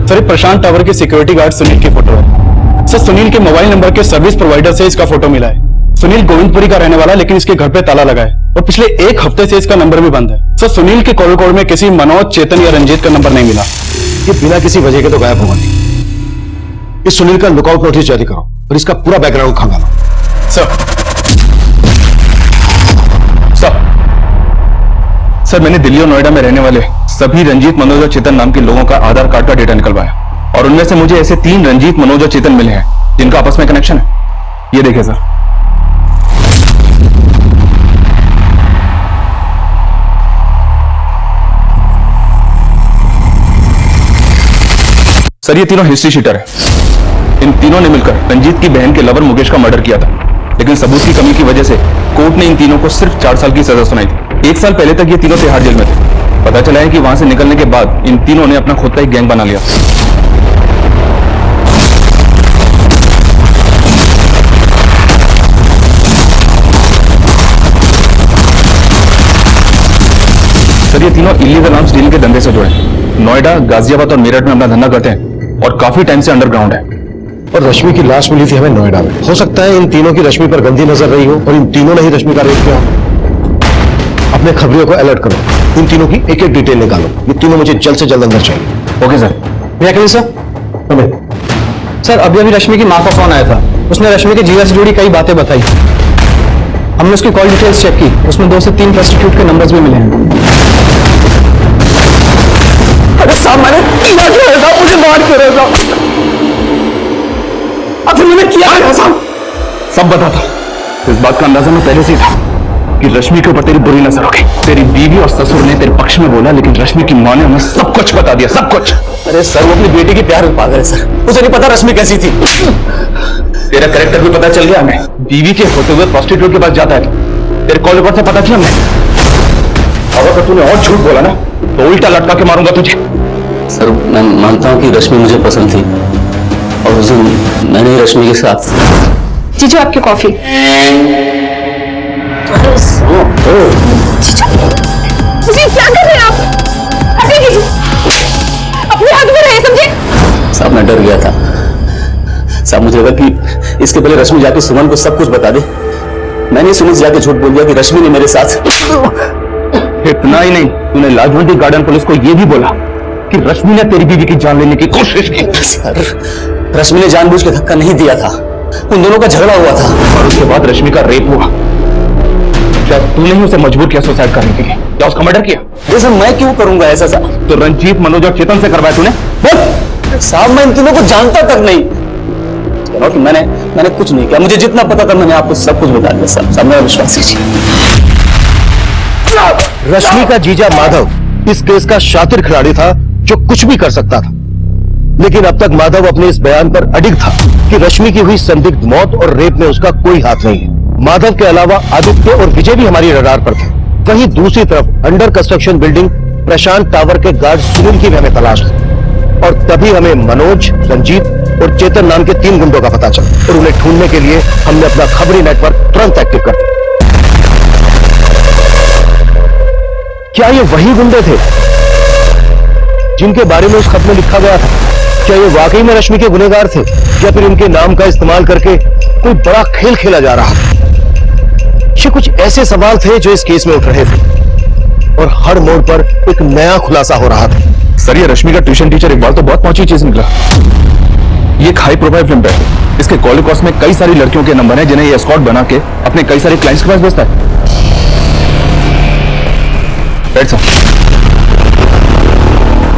सर, प्रशांत टावर के सिक्योरिटी गार्ड सुनील की फोटो है। सर, सुनील के मोबाइल नंबर के सर्विस प्रोवाइडर से इसका फोटो मिला है। सुनील गोविंदपुरी का रहने वाला, लेकिन इसके घर पे ताला लगा है और पिछले 1 हफ्ते से इसका नंबर भी बंद है। सर, सुनील के कॉल रिकॉर्ड में किसी मनोज, चेतन या रंजीत का नंबर नहीं मिला। ये बिना किसी वजह के तो गायब होगा नहीं। इस सुनील का लुकआउट नोटिस जारी करो और इसका पूरा बैकग्राउंड खंगालो। सर, मैंने दिल्ली और नोएडा में रहने वाले सभी रंजीत, मनोज और चेतन नाम के लोगों का आधार कार्ड का डेटा निकलवाया, और उनमें से मुझे ऐसे 3 रंजीत, मनोज और चेतन मिले हैं जिनका आपस में कनेक्शन है। ये देखिए सर। सर, ये तीनों हिस्ट्री शीटर है। इन तीनों ने मिलकर रंजीत की बहन के लवर मुकेश का मर्डर किया था, लेकिन सबूत की कमी की वजह से कोर्ट ने इन तीनों को सिर्फ 4 साल की सजा सुनाई थी। 1 साल पहले तक ये तीनों तिहाड़ जेल में थे। पता चला है कि वहां से निकलने के बाद इन तीनों ने अपना खुद का एक गैंग बना लिया। सर, ये तीनों इलीगल आर्म्स डीलिंग के धंधे से जुड़े हैं। नोएडा, गाजियाबाद और मेरठ में अपना धंधा करते हैं और काफी टाइम से अंडरग्राउंड है। और रश्मि की लाश मिली थी हमें नोएडा में। हो सकता है इन तीनों की रश्मि पर गंदी नजर रही हो और इन तीनों ने ही रश्मि का रेप किया हो। अपने खबरियों को अलर्ट करो, इन तीनों की एक-एक डिटेल निकालो। ये तीनों मुझे जल्द से जल्द अंदर चाहिए। Okay sir. भैया कहीं सर? सर, अभी रश्मि की माँ का फोन आया था। उसने रश्मि के जीवन से जुड़ी कई बातें बताई। हमने उसकी कॉल डिटेल्स चेक की, उसमें 2 से 3 प्रोस्टिट्यूट के नंबर्स भी मिले हैं। अरे साहब, मैंने किया क्या था? मुझे मार करेगा। आखिर मैंने किया क्या साहब? सब बता था। इस बात का अंदाजा मैं पहले से ही था कि रश्मि के ऊपर तेरी बुरी नजर होगी। तेरी बीवी और ससुर ने तेरे पक्ष में बोला, लेकिन रश्मि की मां ने हमें सब कुछ बता दिया, सब कुछ। अरे सर, वो अपनी बेटी की प्यार में पागल है सर। उसे नहीं पता रश्मि कैसी थी। तेरा कैरेक्टर भी पता चल गया हमें। बीवी के होते हुए प्रोस्टिट्यूट के पास जाता है। तेरे कॉल रिकॉर्ड से पता किया हमने। अगर तूने और झूठ बोला ना तो उल्टा लटका के मारूंगा तुझे। सर मैं मानता हूँ कि रश्मि मुझे पसंद थी और उस दिन मैंने रश्मि के साथ। जीजू आपकी कॉफी। जीजू क्या कर रहे हैं आप? हटिए जीजू, अपने हाथ में रहे, समझे? साहब मैं डर गया था साहब, मुझे लगा कि इसके पहले रश्मि जाके सुमन को सब कुछ बता दे। मैंने सुमन से जाके झूठ बोल दिया कि रश्मि ने मेरे साथ। इतना ही नहीं, तूने लाजवंती गार्डन पुलिस को यह भी बोला कि रश्मि ने तेरी बीवी की जान लेने की कोशिश की। सर रश्मि ने जानबूझ के धक्का नहीं दिया था, उन दोनों का झगड़ा हुआ था और उसके बाद रश्मि का रेप हुआ। क्या तूने ही उसे मजबूर किया सुसाइड करने के लिए? क्या उसका मर्डर किया? सर मैं क्यों करूंगा ऐसा साहब? तो रंजीत, मनोज और चेतन से करवाया तूने? बोल साहब, मैं इन तीनों को जानता तक नहीं। कि मैंने कुछ नहीं किया, मुझे जितना पता था मैंने आपको सब कुछ बता दिया साहब, मेरा विश्वास कीजिए। रश्मि का जीजा माधव इस केस का शातिर खिलाड़ी था जो कुछ भी कर सकता था, लेकिन अब तक माधव अपने इस बयान पर अडिग था कि रश्मि की हुई संदिग्ध मौत और रेप में उसका कोई हाथ नहीं है। माधव के अलावा आदित्य और विजय भी हमारी रडार पर थे। वहीं दूसरी तरफ अंडर कंस्ट्रक्शन बिल्डिंग प्रशांत टावर के गार्ड सुनील की भी हमें तलाश थी और तभी हमें मनोज, रंजीत और चेतन नाम के 3 गुंडों का पता चला और उन्हें ढूंढने के लिए हमने अपना खबरी नेटवर्क तुरंत एक्टिव कर दिया। क्या ये वही गुंडे थे जिनके बारे में उस खत में लिखा गया था? क्या ये वाकई में रश्मि के गुनहगार थे या फिर इनके नाम का इस्तेमाल करके कोई बड़ा खेल खेला जा रहा था? ये कुछ ऐसे सवाल थे जो इस केस में उठ रहे थे और हर मोड़ पर एक नया खुलासा हो रहा था। सर ये रश्मि का ट्यूशन टीचर इकबाल तो बहुत पहुंची चीज निकला। ये एक हाई प्रोफाइल फिल्म है। इसके कॉल रिकॉर्ड्स में कई सारी लड़कियों के नंबर हैं जिन्हें ये एस्कॉर्ट बना के अपने कई सारे क्लाइंट्स के पास भेजता है।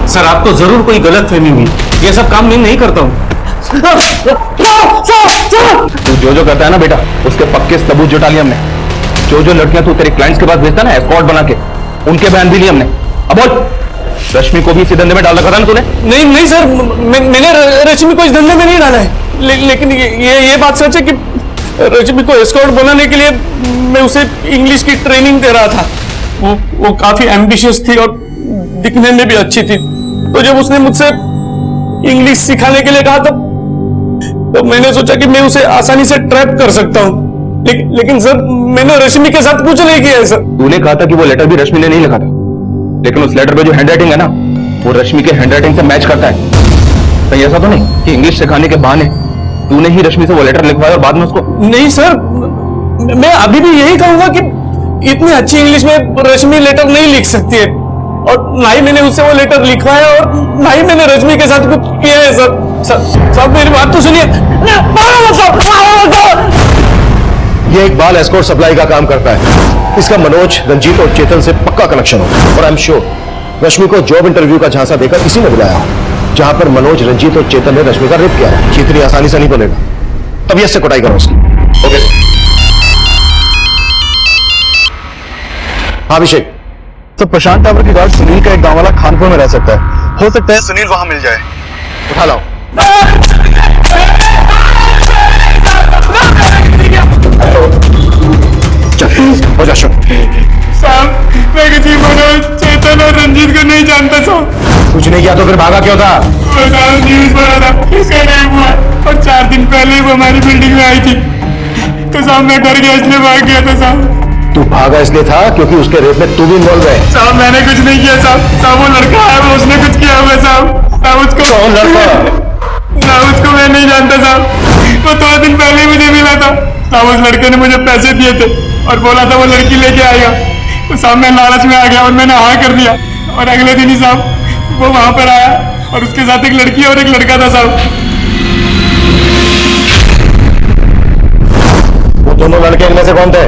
सर आपको जरूर कोई गलत फहमी हुई, ये सब काम मैं नहीं करता हूँ। तू जो करता है ना बेटा, उसके पक्के सबूत जुटा लिए हमने। जो लड़कियां तू तेरे क्लाइंट्स के पास भेजता ना एस्कॉर्ट बना के, उनके बयान भी लिए हमने। अब बोल, रश्मि को भी इसी धंधे में डाल रखा था ना तूने? नहीं सर, मैंने रश्मि को इस धंधे में नहीं डाला है। लेकिन ये बात सच है कि रश्मि को एस्कॉर्ट बनाने के लिए मैं उसे इंग्लिश की ट्रेनिंग दे रहा था। वो काफी एम्बिशियस थी और दिखने में भी अच्छी थी। तो जब उसने मुझसे इंग्लिश सिखाने के लिए कहा तो मैंने सोचा कि मैं उसे आसानी से ट्रैप कर सकता हूँ। लेकिन सर मैंने रश्मि के साथ कुछ नहीं किया है सर। तूने कहा था कि वो लेटर भी रश्मि ने नहीं लिखा था, लेकिन उस लेटर पे जो हैंडराइटिंग है ना, वो रश्मि के हैंडराइटिंग से मैच करता है। कहीं ऐसा तो नहीं कि इंग्लिश सिखाने के बहाने तूने ही रश्मि से वो लेटर लिखवाया और बाद में उसको? नहीं सर, मैं अभी भी यही कहूंगा कि इतनी अच्छी इंग्लिश में रश्मि लेटर नहीं लिख सकती है और ना ही मैंने उससे वो लेटर लिखवाया और ना ही मैंने रश्मि के साथ कुछ किया है सर। साहब मेरी बात तो सुनिए। ये इकबाल एस्कॉर्ट सप्लाई का काम करता है। इसका मनोज, रंजीत और चेतन से पक्का कनेक्शन हो और आई एम श्योर रश्मि को जॉब इंटरव्यू का झांसा देकर किसी ने बुलाया जहां पर मनोज, रंजीत और चेतन ने रश्मि का रेप किया है। इतनी आसानी से नहीं बनेगा, तबीयत से कुटाई करो उसकी। ओके हाँ अभिषेक। तो प्रशांत टावर के गार्ड सुनील का एक गांव वाला खानपुर में रह सकता है। हो सकता है सुनील वहां मिल जाए। उठा लाओ। हो जा शुरू। साहब मैं किसी मनोज, चेतन और रंजीत को नहीं जानता साहब। कुछ नहीं किया तो फिर भागा क्यों था? न्यूज पढ़ा था, इसका रेप हुआ और 4 दिन पहले वो हमारी बिल्डिंग में आई थी तो साहब मैं डर गया इसलिए भाग गया था साहब। तू भागा इसलिए था क्योंकि उसके रेप में तू भी इन्वॉल्व है। साहब मैंने कुछ नहीं किया साहब। वो लड़का है, वो उसने कुछ किया होगा साहब। उसको कौन लड़का? उसको मैं नहीं जानता साहब। वो 2 दिन पहले मुझे मिला था साहब। उस लड़के ने मुझे पैसे दिए थे और बोला था वो लड़की लेके आएगा। तो साहब मैं लालच में आ गया और मैंने हाँ कर दिया और अगले दिन ही साहब वो वहां पर आया और उसके साथ एक लड़की और एक लड़का था साहब। वो दोनों लड़के इनमें से कौन थे?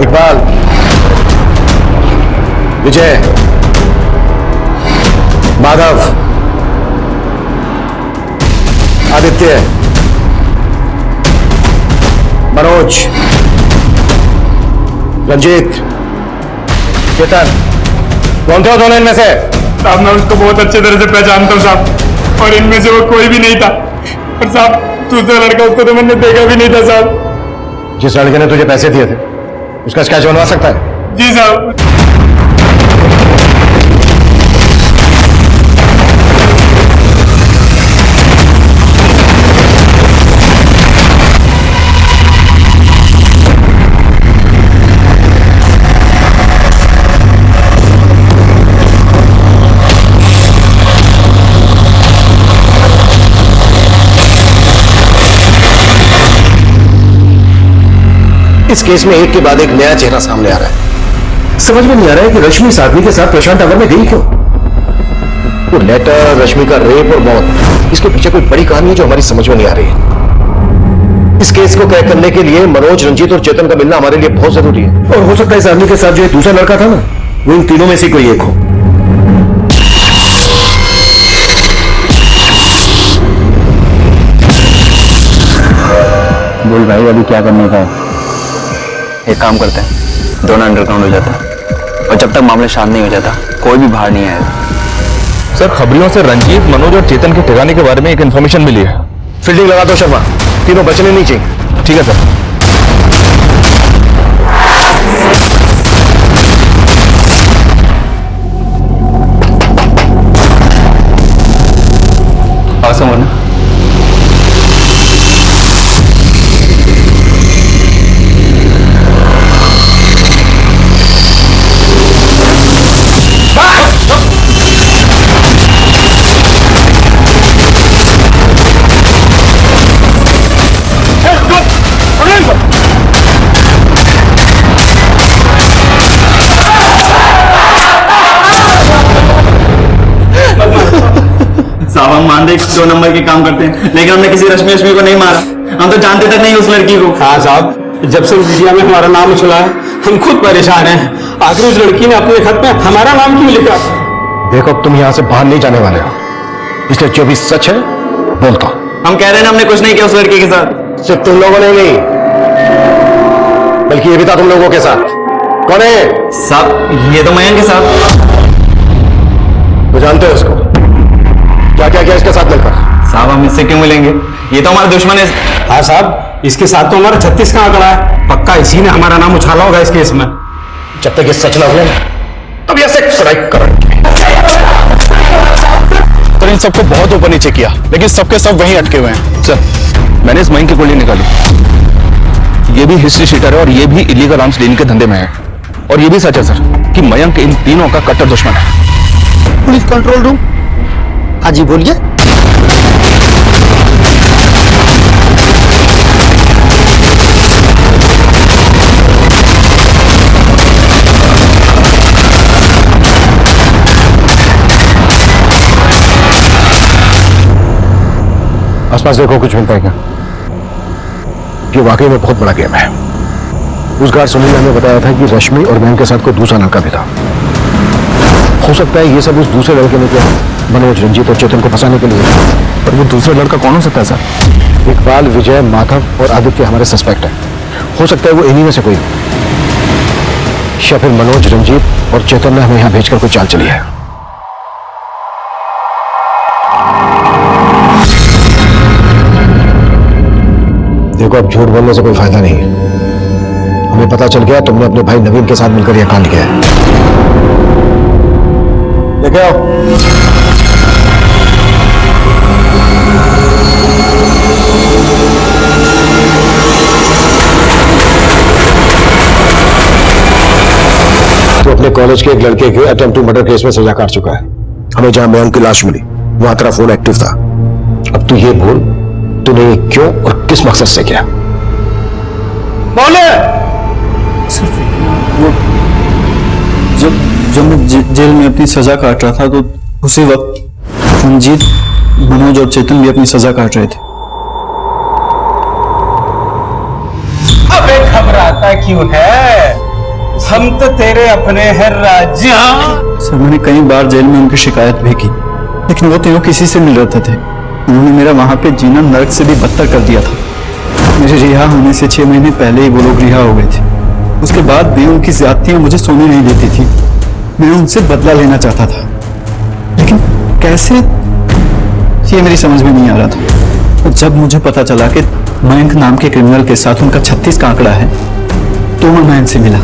इकबाल, विजय, माधव, आदित्य, मनोज, रंजीत, चेतन, कौन थे वो दोनों इनमें से? साहब मैं उसको बहुत अच्छे तरह से पहचानता हूँ साहब। और इनमें से वो कोई भी नहीं था। और साहब दूसरा लड़का उसको तो मैंने देखा भी नहीं था साहब। जिस लड़के ने तुझे पैसे दिए थे उसका स्केच बनवा सकता है? जी साहब। इस केस में एक के बाद एक नया चेहरा सामने आ रहा है। समझ में नहीं आ रहा है कि रश्मि इस आदमी के साथ प्रशांत टावर में गई क्यों? वो लेटर, रश्मि का रेप और मौत, इसके पीछे कोई बड़ी कहानी है जो हमारी समझ में नहीं आ रही है। इस केस को क्रैक करने के लिए मनोज, रंजीत और चेतन का मिलना हमारे लिए बहुत जरूरी है। और हो सकता है इस आदमी के साथ जो एक दूसरा लड़का था ना, वो इन तीनों में से कोई एक हो। बोल भाई, अभी क्या करने का है? एक काम करते हैं, दोनों अंडरग्राउंड हो जाता है और जब तक मामला शांत नहीं हो जाता कोई भी बाहर नहीं आएगा। सर, खबरियों से रंजीत, मनोज और चेतन के ठिकाने के बारे में एक इन्फॉर्मेशन मिली है। फील्डिंग लगा दो शर्मा, तीनों बचने नहीं चाहिए। ठीक है सर। समझना साहब, हम मान रहे 2 नंबर के काम करते हैं, लेकिन हमने किसी रश्मि को नहीं मारा। हम तो जानते तक नहीं उस लड़की को। हाँ साहब, जब से मीडिया में हमारा नाम उछला है हम खुद परेशान हैं। आखिर उस लड़की ने अपने खत में हमारा नाम क्यों लिखा? देखो, अब तुम यहां से बाहर नहीं जाने वाले हो, इसलिए जो भी सच है बोलता। हम कह रहे हैं ना, हमने कुछ नहीं किया उस लड़की के साथ। सिर्फ तुम लोगों ने नहीं, बल्कि ये भी था तुम लोगों के साथ। कौन है? साहब, ये तो मयंक के साथ। तो जानते हो उसको? क्या क्या किया इसके साथ मिलकर? साहब, हम इससे क्यों मिलेंगे? ये तो हमारा दुश्मन है। हाँ साहब, इसके साथ तो हमारा 36 का आंकड़ा है। पक्का इसी ने हमारा नाम उछाला होगा इस केस में। जब तक ये सच ना हुआ तब ये ऐसे स्ट्राइक करेंगे। सर, इन सबको बहुत ऊपर नीचे किया, लेकिन सबके सब वहीं अटके हुए हैं। सर, मैंने इस मयंक की गोली निकाली। ये भी हिस्ट्री शीटर है और ये भी इलीगल आर्म्स लेने के धंधे में है। और ये भी सच है सर कि मयंक इन तीनों का कट्टर दुश्मन है। Police control room. हाँ जी, बोलिए। आसपास देखो, कुछ मिलता है क्या? ये वाकई में बहुत बड़ा गेम है। उस गार्ड सुनील ने हमें बताया था कि रश्मि और मयंक के साथ कोई दूसरा लड़का भी था। हो सकता है ये सब उस दूसरे लड़के ने किया, मनोज, रंजीत और चेतन को फंसाने के लिए। पर वो दूसरा लड़का कौन हो सकता है सर? इकबाल, विजय, माधव और आदित्य हमारे सस्पेक्ट हैं। हो सकता है वो इन्हीं में से कोई हो, या फिर मनोज, रंजीत और चेतन ने हमें यहां भेजकर कोई चाल चली है। देखो, अब झूठ बोलने से कोई फायदा नहीं है। हमें पता चल गया तुमने अपने भाई नवीन के साथ मिलकर यह कांड किया है। लेके आओ। तो अपने कॉलेज के एक लड़के के अटेम्प्ट टू मर्डर केस में सजा काट चुका है। हमें जहां मयंक की लाश मिली वहां तेरा फोन एक्टिव था। अब तू ये बोल, तूने ये क्यों और किस मकसद से किया? बोले। जब मैं जेल में अपनी सजा काट रहा था तो उसी वक्त रंजीत, मनोज और चेतन भी अपनी सजा काट रहे थे। अबे घबराता क्यों है? हम तो तेरे अपने हैं राजा। सर, मैंने कई बार जेल में उनकी शिकायत भी की, लेकिन वो तीनों किसी से मिल रहे थे। उन्होंने मेरा वहां पे जीना नर्क से भी बदतर कर दिया था। मेरे रिहा होने से 6 महीने पहले ही वो लोग रिहा हो गए थे। उसके बाद भी उनकी ज्यादतियां मुझे सोने नहीं देती थी। मैं उनसे बदला लेना चाहता था, लेकिन कैसे ये मेरी समझ में नहीं आ रहा था। जब मुझे पता चला कि मयंक नाम के क्रिमिनल के साथ उनका 36 का आंकड़ा है तो मैं मयंक से मिला।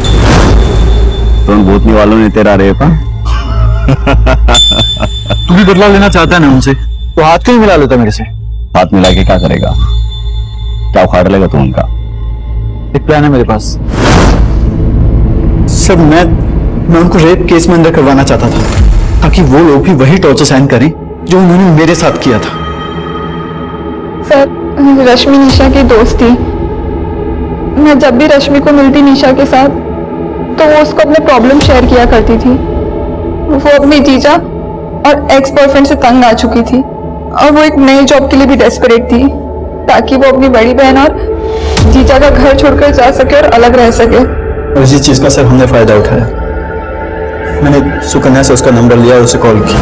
तो उन भूतनी वालों ने तेरा रेपा? तू भी बदला लेना चाहता है ना उनसे, तो हाथ क्यों मिला लेता मेरे से? हाथ मिला के क्या करेगा? क्या उखाड़ लेगा तू उनका? एक प्लान है मेरे पास सर। मैं उनको रेप केस में अंदर करवाना चाहता था ताकि वो लोग भी वही टॉर्चर सहन करें जो उन्होंने मेरे साथ किया था। सर, रश्मि निशा की दोस्त थी। मैं जब भी रश्मि को मिलती निशा के साथ तो वो उसको अपने प्रॉब्लम शेयर किया करती थी। वो अपनी जीजा और एक्स बॉयफ्रेंड से तंग आ चुकी थी और वो एक नई जॉब के लिए भी डेस्परेट थी ताकि वो अपनी बड़ी बहन और जीजा का घर छोड़कर जा सके और अलग रह सके। और इसी चीज का सर हमने फायदा उठाया। मैंने सुकन्या से उसका नंबर लिया और उसे कॉल की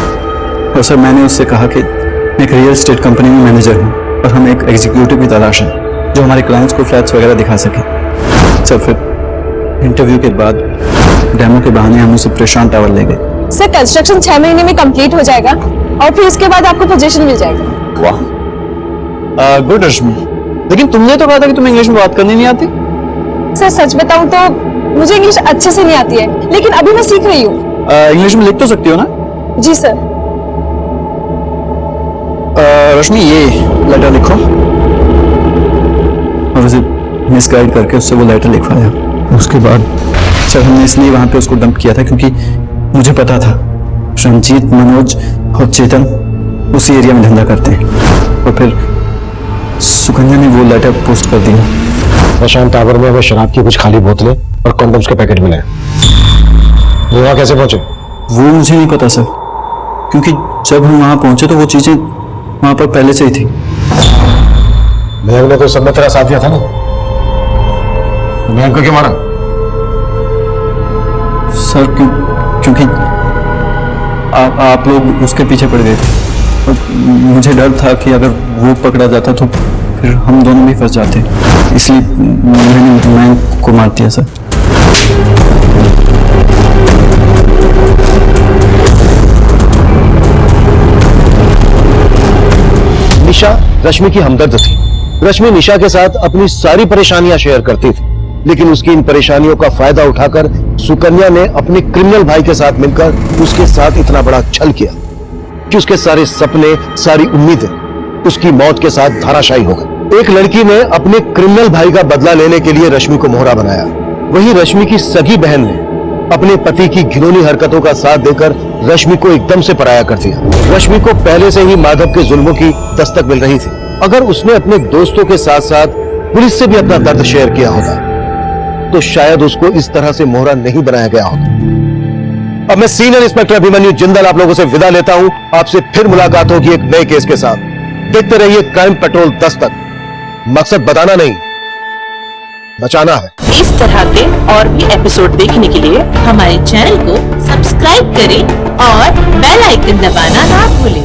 और सर मैंने उससे कहा कि मैं एक रियल एस्टेट कंपनी में मैनेजर हूँ और हमें एक एग्जीक्यूटिव की तलाश है जो हमारे क्लाइंट्स को फ्लैट्स वगैरह दिखा सके। सर फिर इंटरव्यू के बाद डेमो के बहाने हम उसे प्रशांत टावर ले गए। सर कंस्ट्रक्शन 6 महीने में कंप्लीट हो जाएगा और फिर उसके बाद आपको पोजीशन मिल जाएगा। वाह, गुड रश्मि। लेकिन तुमने तो कहा था कि तुम्हें इंग्लिश में बात करनी नहीं आती। सर सच बताऊं तो मुझे इंग्लिश अच्छे से नहीं आती है, लेकिन अभी मैं सीख रही हूँ। इंग्लिश में लिख तो सकती हो ना? जी सर। रश्मि ये लेटर लिखो और उसे मिसगाइड करके उससे वो लेटर लिखवाया। उसके बाद सर हमने इसलिए वहां पे उसको डंप किया था क्योंकि मुझे पता था रंजीत, मनोज और चेतन उसी एरिया में धंधा करते हैं। और फिर सुकन्या ने वो लेटर पोस्ट कर दिया। प्रशांत टावर में हमें शराब की कुछ खाली बोतलें और कॉन्डम्स के पैकेट मिले। वो वहां कैसे पहुंचे? वो मुझे नहीं पता सर, क्योंकि जब हम वहां पहुंचे तो वो चीजें वहां पर पहले से ही थी। मयंक ने तो सब में तेरा साथ दिया था ना? मयंक को क्यों मारा? सर क्योंकि आप लोग उसके पीछे पड़ गए थे और मुझे डर था कि अगर वो पकड़ा जाता तो फिर हम दोनों भी फंस जाते, इसलिए मैंने मयंक को मार दिया सर। निशा रश्मि की हमदर्द थी। रश्मि निशा के साथ अपनी सारी परेशानियां शेयर करती थी, लेकिन उसकी इन परेशानियों का फायदा उठाकर सुकन्या ने अपने क्रिमिनल भाई के साथ मिलकर उसके साथ इतना बड़ा छल किया कि उसके सारे सपने, सारी उम्मीदें उसकी मौत के साथ धराशायी हो गई। एक लड़की ने अपने क्रिमिनल भाई का बदला लेने के लिए रश्मि को मोहरा बनाया। वहीं रश्मि की सगी बहन ने अपने पति की घिनौनी हरकतों का साथ देकर रश्मि को एकदम से पराया कर दिया। रश्मि को पहले से ही माधव के जुल्मों की दस्तक मिल रही थी। अगर उसने अपने दोस्तों के साथ साथ पुलिस से भी अपना दर्द शेयर किया होता तो शायद उसको इस तरह से मोहरा नहीं बनाया गया होता। अब मैं सीनियर इंस्पेक्टर अभिमन्यु जिंदल आप लोगों से विदा लेता हूं। आपसे फिर मुलाकात होगी एक नए केस के साथ। देखते रहिए क्राइम पेट्रोल दस्तक। मकसद बताना नहीं, बचाना है। इस तरह के और भी एपिसोड देखने के लिए हमारे चैनल को सब्सक्राइब करें और बेल आइकन दबाना ना भूलें।